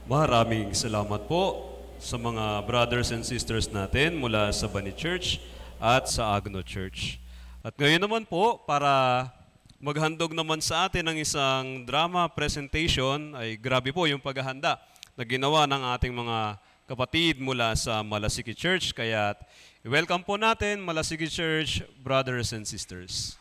Maraming salamat po sa mga brothers and sisters natin mula sa Bani Church at sa Agno Church. At ngayon naman po, para maghandog naman sa atin ng isang drama presentation, ay grabe po yung paghahanda na ginawa ng ating mga kapatid mula sa Malasiki Church. Kaya welcome po natin Malasiki Church, brothers and sisters.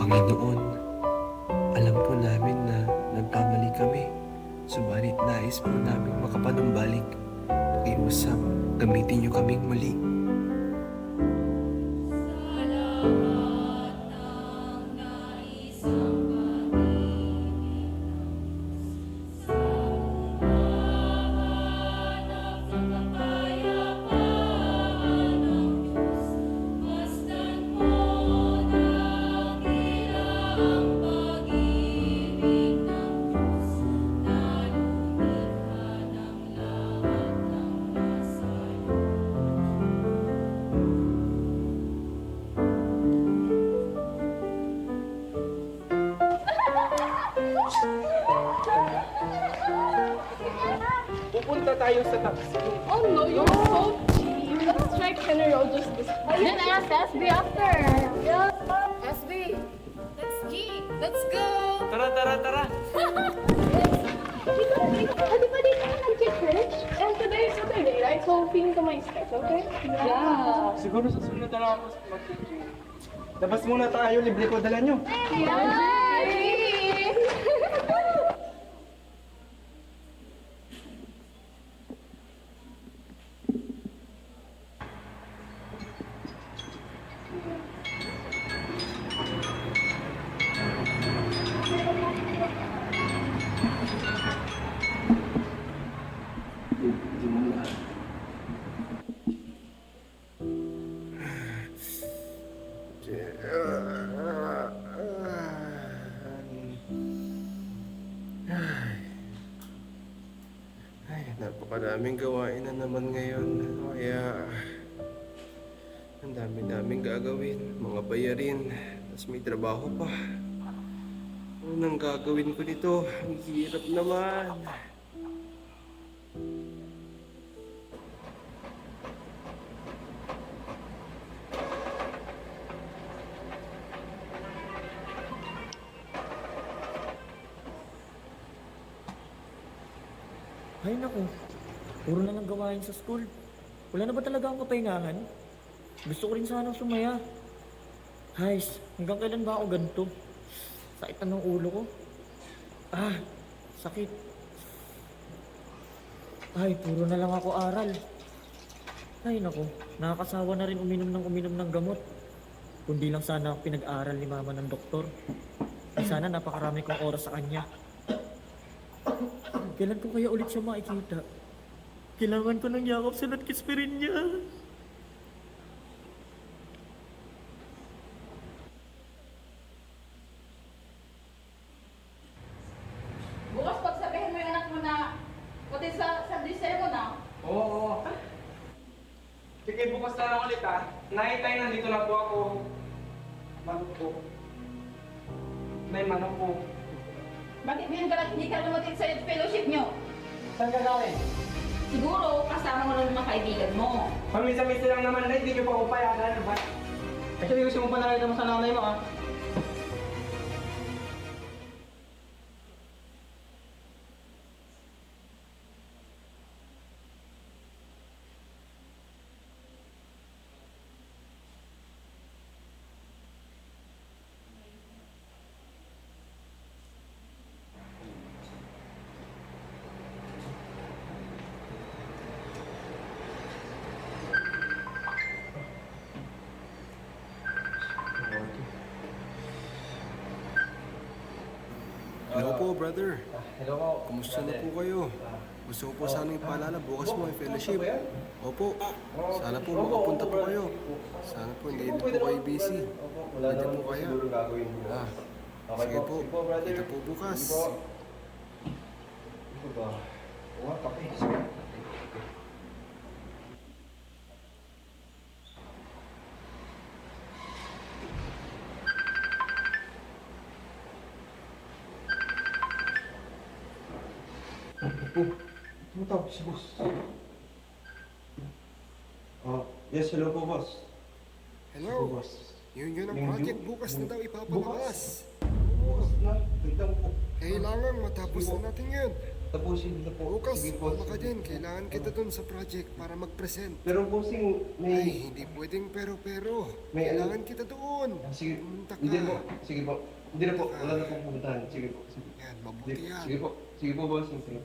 Panginoon, alam po namin na nagkamali kami. Subalit nais po namin makapanumbalik. Pakiusap, gamitin niyo kaming muli. Pupunta tayo sa taxi. Oh no, you're so cheap. Let's try Kenner Road just this way. Then ask SB after. Yeah. SB. Let's G. Let's go. Tara, tara, tara. Di ba dito ka nag-church? And today is Saturday, right? So, feeling ko may stress, okay? Yeah. Siguro sa sunod na lang ako mag-teaching. Labas muna tayo, libre ko dala nyo. Yeah. Napakadaming gawain na naman ngayon. Kaya ang dami-daming gagawin, mga bayarin, tapos may trabaho pa. Ano nang gagawin ko dito? Ang hirap naman. Ay naku, puro na lang gawain sa school. Wala na ba talaga akong kapahingahan? Gusto ko rin sanang sumaya. Hays, hanggang kailan ba ako ganito? Sakit na ng ulo ko. Ah, sakit. Ay, puro na lang ako aral. Ay, naku, nakakasawa na rin uminom ng gamot. Kundi lang sana ako pinag-aral ni mama ng doktor. Ay, sana napakarami kong oras sa kanya. Kailan ko kaya ulit siya makikita? Kailangan ko ng yakap sa kispirin niya. Bukas pagsabihin mo yung anak mo na pati sa disero na. Oo. Sige, bukas na lang ulit ha. Nay, nandito na po ako. Manok po. Nay, manok po. Bakit hindi ka lumating sa fellowship nyo? Saan ka galing? Siguro, kasama mo lang ng mga kaibigan mo. Paminsan-minsan lang naman, Nay. Hindi niyo pa ako payagan. Ba't? Actually, gusto mo pa nakita mo sa nanay mo, ha? Hello po, brother. Hello po. Kumusta na po kayo? Gusto ko po sanang ipaalala bukas mo ay fellowship. Opo. Sana po makapunta po kayo. Sana po hindi po kayo busy. Pwede po kayo. Sige po. Kita po bukas. Tumutawag si boss. Yes, hello po, boss. Hello. Yun ang project bukas na daw ipapalabas. Bukas na. Tignan po. Kailangan matapos na natin yun. Tapusin na po. Bukas, Sige po. mama ka din. Kailangan kita dun sa project para mag-present. Pero bossing, Ay, hindi pwedeng pero. Kailangan kita doon. Sige. Pumunta ka. Hindi po. Sige po. Hindi na po. Wala na pong pumuntahan. Sige po. Yan, mabuti yan. Sige po. Sige po, bossing. Sige.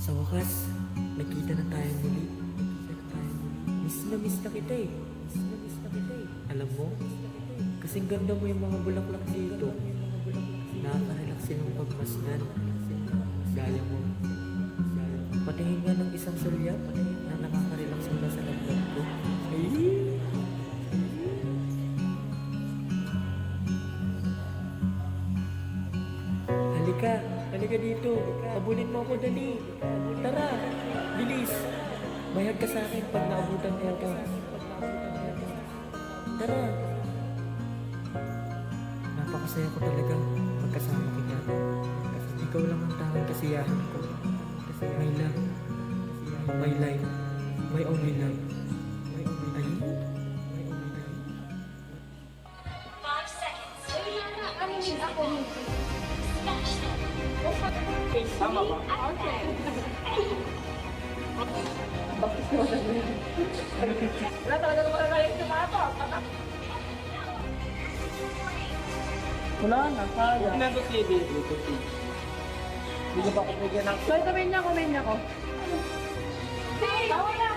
Sa wakas, nakita na tayo muli. Miss na kita eh. Alam mo, kasing ganda mo yung mga bulaklak dito. Nakaka-relax ng pagmasdan. Gaya mo. Patingin nga ng isang sulyap na nakaka-relax mula sa lagdag ko. Ay! Halika dito. Abulin mo ako, dali. Tara, bilis. Mayag ka sa akin pag naabutan mo ako. Tara. Napakasaya ko talaga magkasama kita. Ikaw lang ang tanging kasiyahan ko. My love, my life, my only love. Ay, Tama ba? Wala talaga naman na yung tumato. Wala na, kaya. Nandito TV. Hindi ba ako bigyan ng... So, ito niya ko. Tawa na!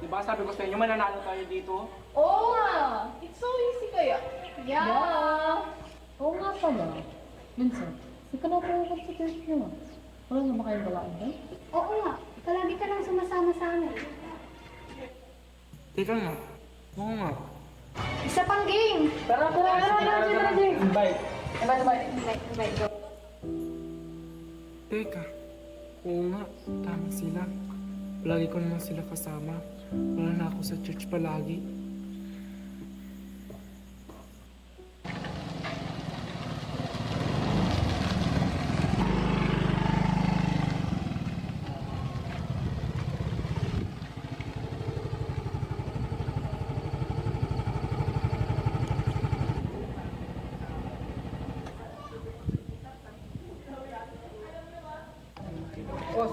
Diba sabi ko sa inyo, mananalo tayo dito? Oo nga! It's so easy kaya. Yeah! Oo nga pala. Minsan, hindi ka na pumunta sa church nyo. Wala naman kayong gawain ba? Oo nga. Palagi ka lang sumasama sa amin. Teka nga. Oo nga. Isa pang game! Tara, Invite. Go. Teka. Oo nga. Tama sila. Lagi ko naman sila kasama. Wala na ako sa church palagi.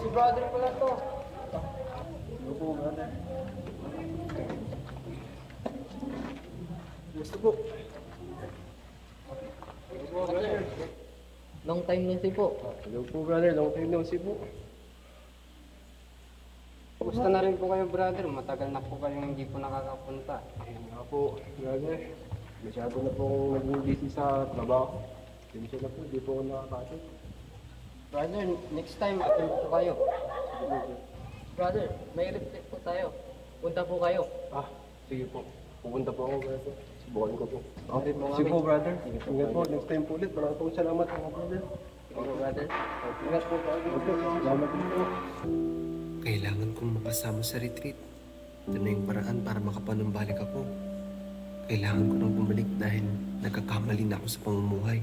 brother pala to. Hello po, brother. Gusto po. Hello po, brother. Long time no see po. Hello po, brother. Long time no see po. Kumusta na rin po kayo, brother? Matagal na po kayong hindi po nakakapunta. Ayun nga po, brother. Masyado na po akong naging busy sa trabaho. Pensya na po, hindi po ako nakakatid. Brother, next time attend po kayo. Brother, may retreat po tayo. Punta po kayo. Ah, sige po. Pupunta po ako, brother. Subukan ko po. Okay po, Sige kami. po, brother. Ingat po. Next time po ulit. Maraming pong salamat, mga brother. Sige po, brother. Ingat po, brother. Salamat din po. Kailangan kong makasama sa retreat. Ito na yung paraan para makapanumbalik ako. Kailangan ko nang bumalik dahil nagkakamali na ako sa pamumuhay.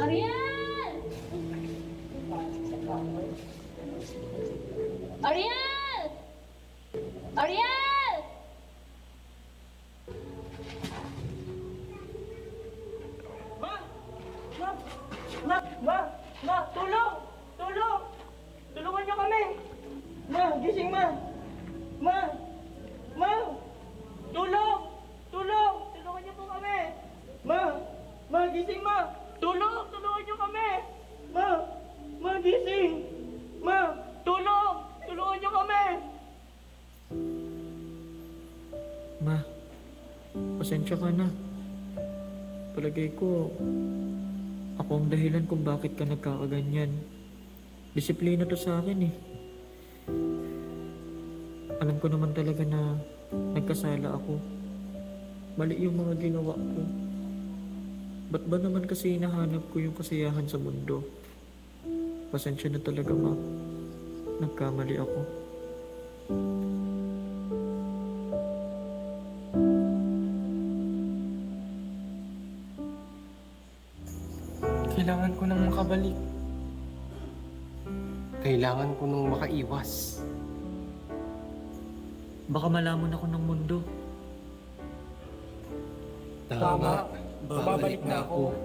Ariel! Ariel! Ariel! Ma, tulong! Tulong! Tulungan niyo kami! Ma, gising ma! Ma! Tulong! Tulong! Tulungan niyo po kami! Ma, gising ma! Tulong! Tulungan niyo kami! Ma, gising! Ma, tulong! Tulungan niyo kami! Ma, pasensya ka na. Palagay ko, ako ang dahilan kung bakit ka nagkakaganyan. Disiplina to sa akin eh. Alam ko naman talaga na nagkasala ako. Mali yung mga ginawa ko. Ba't ba naman kasi hinahanap ko yung kasiyahan sa mundo? Pasensya na talaga, ma. Nagkamali ako. Kailangan ko nang makabalik. Kailangan ko nang makaiwas. Baka malaman ako ng mundo. Tama. Babalik na ako.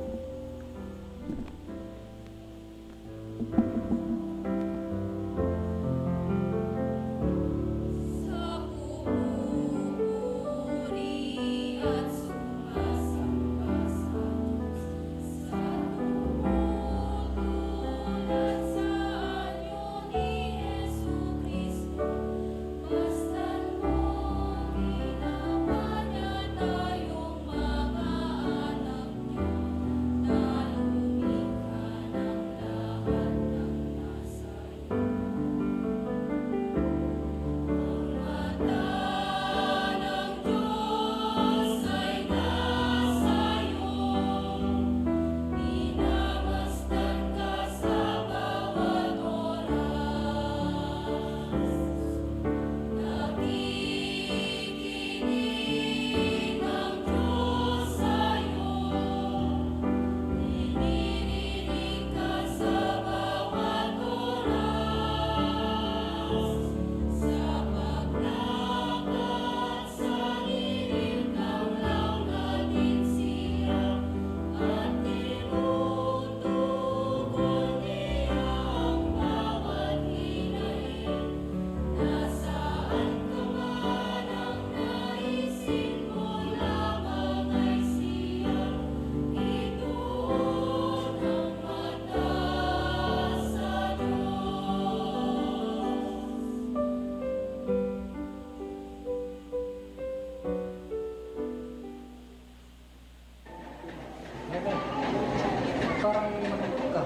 Parang managod ka.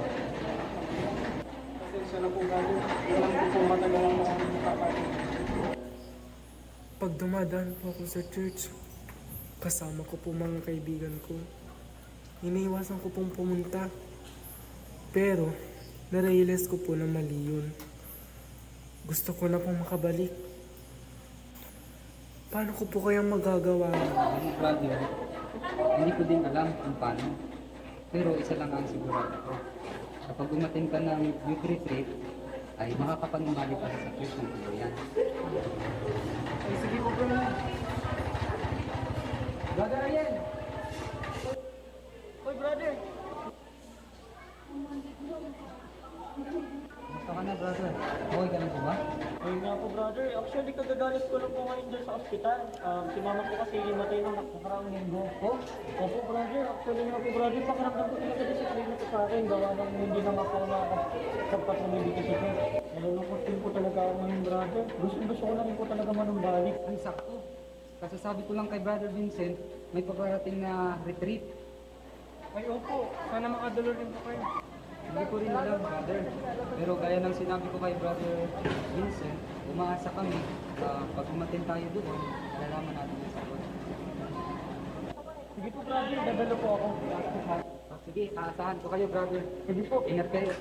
Pasensya na po, brother. Alam ko po matagal ang mga kapatid. Pag dumadaan po ako sa church, kasama ko po mga kaibigan ko. Iniiwasan ko pong pumunta. Pero, narealize ko po na mali yun. Gusto ko na pong makabalik. Paano ko po kayang magagawa? Brother, hindi ko din alam kung paano. Pero isa lang ang sigurado ko. Kapag umatin ka ng youth retreat, ay makakapanumbalik ka sa church ng tuluyan. Ay, sige po, brother. Brother Ariel! Hoy, brother! Gusto ka na, brother? Okay ka lang po ba? Ayun nga po, brother. Actually, kagagalit ko lang po ngayon dyan sa ospital. Si mama ko kasi himatay ng nakakaraang linggo. Oh? Opo, brother. Actually nga po, brother, pakiramdam ko talaga disiplina ko sa akin. Gawa ng hindi na nga po nakakapagpatuloy dito sa church. Nalulungkot din po talaga ako ngayon, brother. Gusto ko na rin po talaga manumbalik. Ang sakto. Kasasabi ko lang kay Brother Vincent, may paparating na retreat. Ay, opo. Sana makadalo rin po kayo. Hindi ko rin alam, brother. Pero gaya ng sinabi ko kay Brother Vincent, umaasa kami na pag umatin tayo doon, malalaman natin yung sagot. Sige po, brother. Dadalo po ako. Sige, aasahan ko kayo, brother. Sige po, ingat kayo.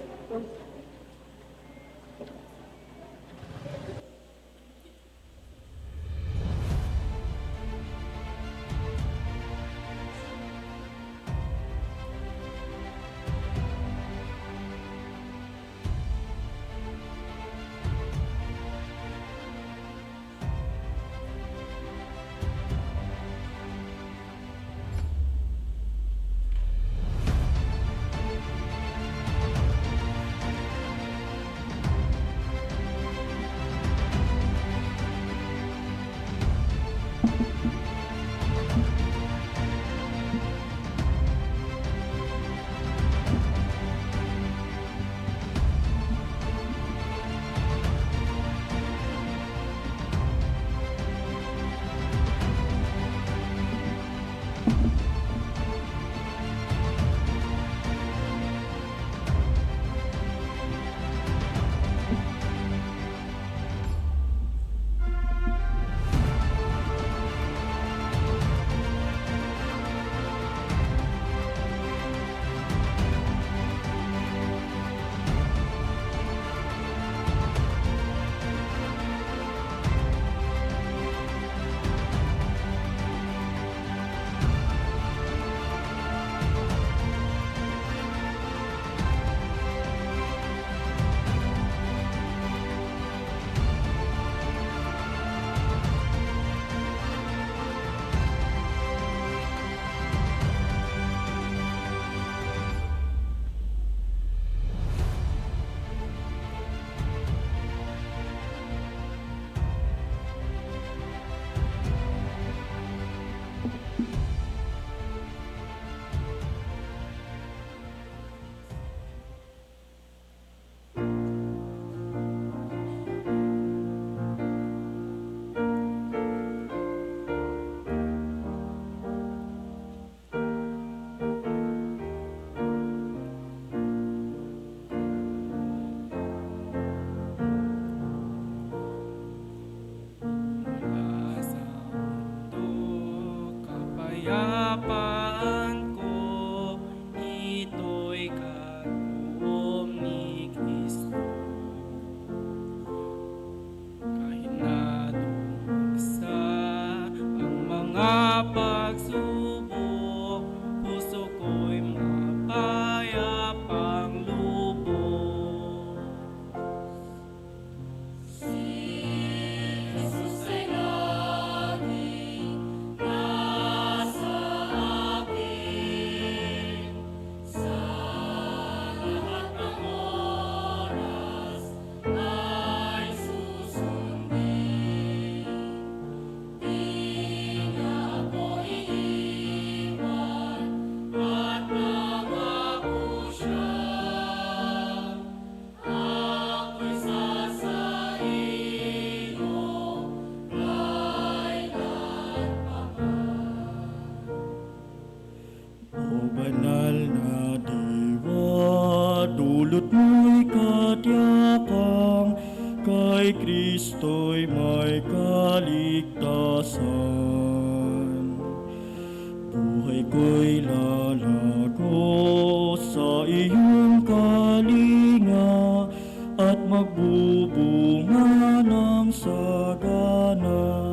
Kapayapaan ko, ito'y kaloob ni Kristo. Kahit na dumagsa ang mga pagsubok, puso ko'y mapayapang lubos. Jesus ay laging nasa akin sa lahat ng oras ay susundin. Di niya ako iiwan at nangako siya. Ako'y sasaino kailan pa man. O banal na diwa, dulot mo'y katyakang, kay Kristo'y may kaligtasan. Buhay ko'y lalago sa iyong kalinga, at magbubunga ng sagana.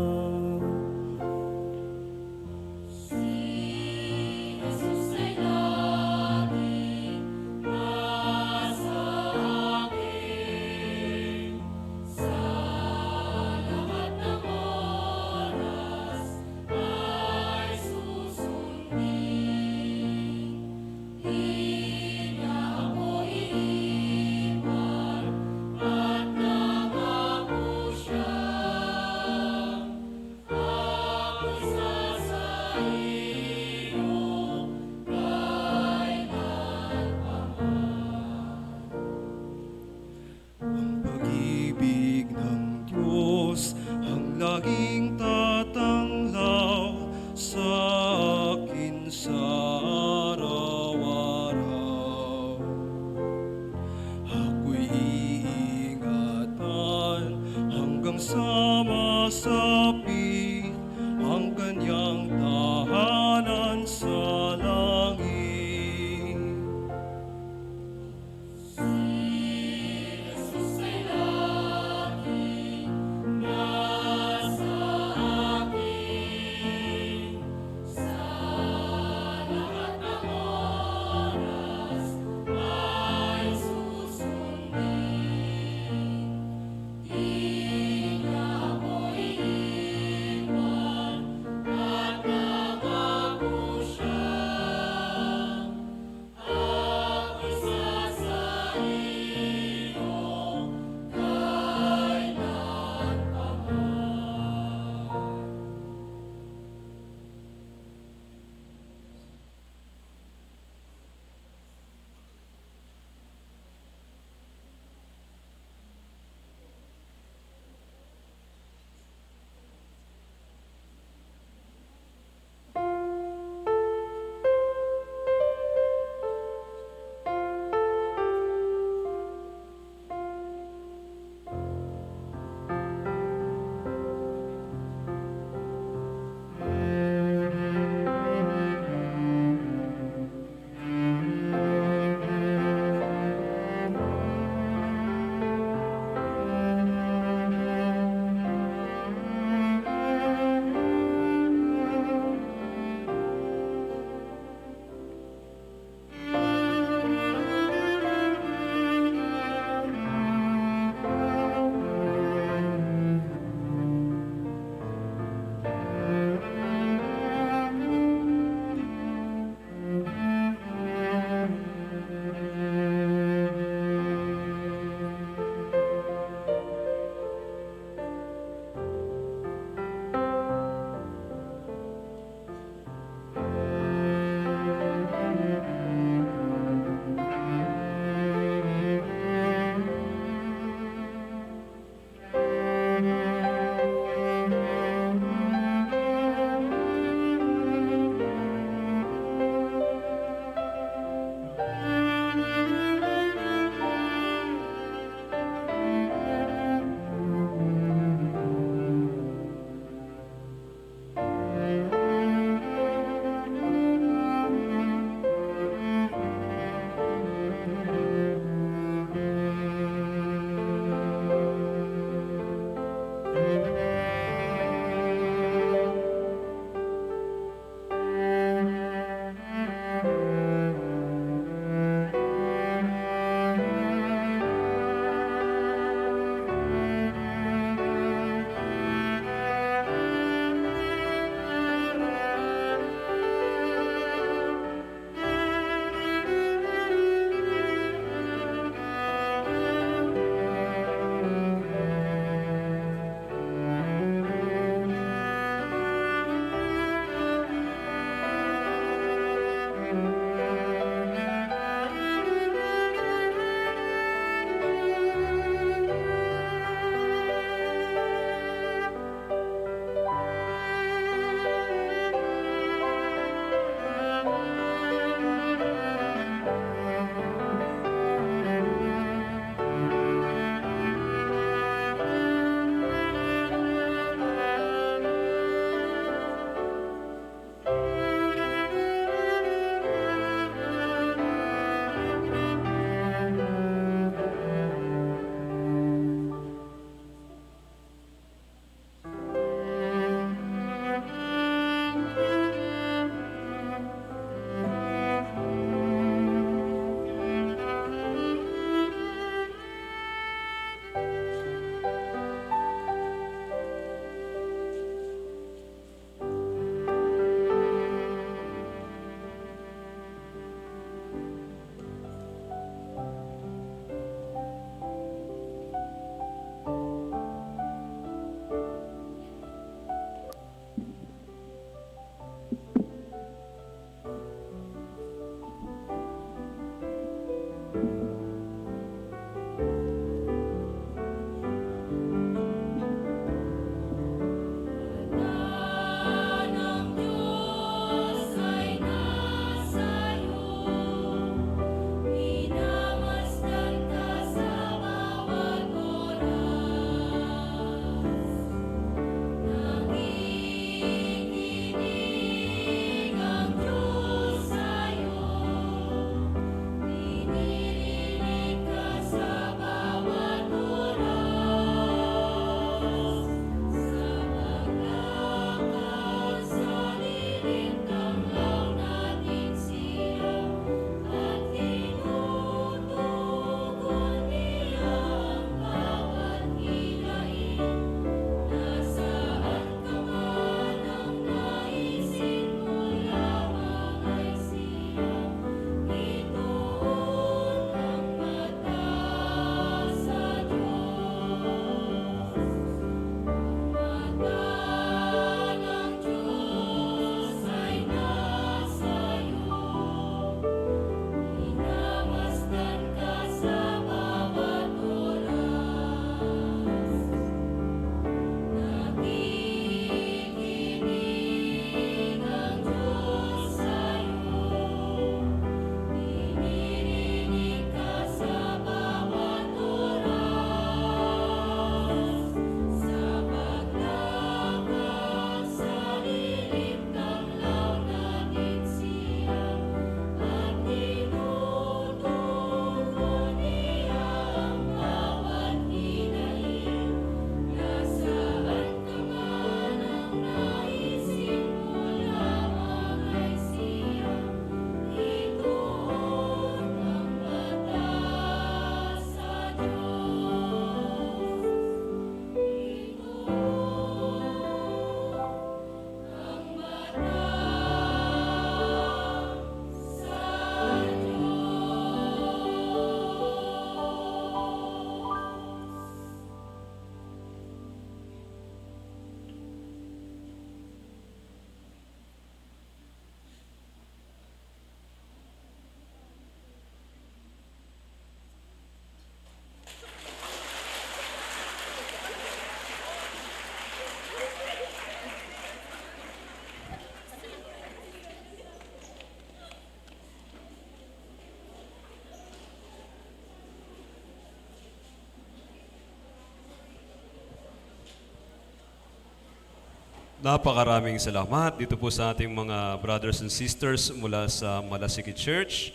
Napakaraming salamat dito po sa ating mga brothers and sisters mula sa Malasiki Church.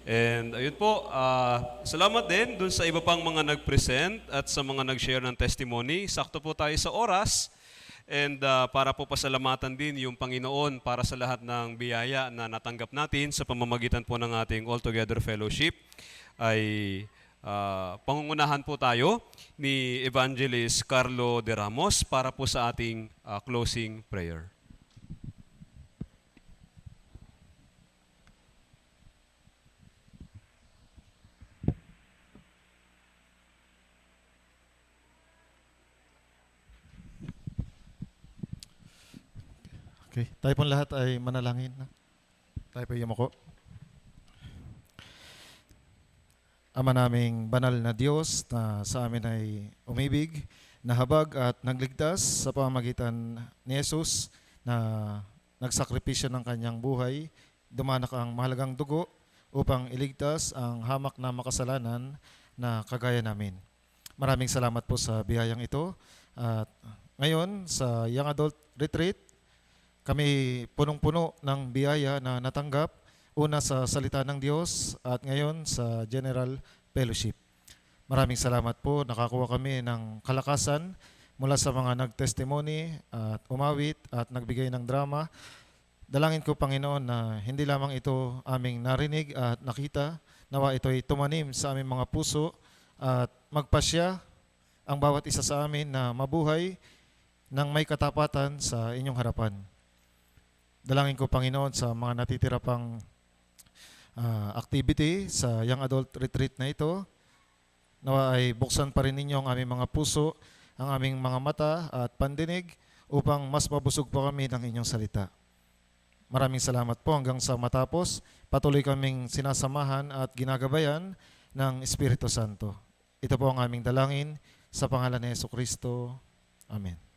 And ayun po, salamat din dun sa iba pang mga nag-present at sa mga nag-share ng testimony. Sakto po tayo sa oras. And para po pasalamatan din yung Panginoon para sa lahat ng biyaya na natanggap natin sa pamamagitan po ng ating All Together Fellowship, ay pangungunahan po tayo ni Evangelist Carlo de Ramos para po sa ating closing prayer. Okay, tayo pong lahat ay manalangin. Tayo po yumuko. Ama naming banal na Diyos na sa amin ay umibig, nahabag at nagligtas sa pamamagitan ni Jesus na nagsakripisyo ng kanyang buhay, dumanak ang mahalagang dugo upang iligtas ang hamak na makasalanan na kagaya namin. Maraming salamat po sa biyayang ito. At ngayon sa Young Adult Retreat, kami punong-puno ng biyaya na natanggap. Una sa salita ng Diyos at ngayon sa General Fellowship. Maraming salamat po. Nakakuha kami ng kalakasan mula sa mga nag-testimony at umawit at nagbigay ng drama. Dalangin ko, Panginoon, na hindi lamang ito aming narinig at nakita, nawa ito'y tumanim sa aming mga puso at magpasya ang bawat isa sa amin na mabuhay ng may katapatan sa inyong harapan. Dalangin ko, Panginoon, sa mga natitira pang activity sa Young Adult Retreat na ito, nawa ay buksan pa rin ninyo ang aming mga puso, ang aming mga mata at pandinig upang mas mabusog po kami ng inyong salita. Maraming salamat po hanggang sa matapos. Patuloy kaming sinasamahan at ginagabayan ng Espiritu Santo. Ito po ang aming dalangin sa pangalan ni Jesucristo. Amen.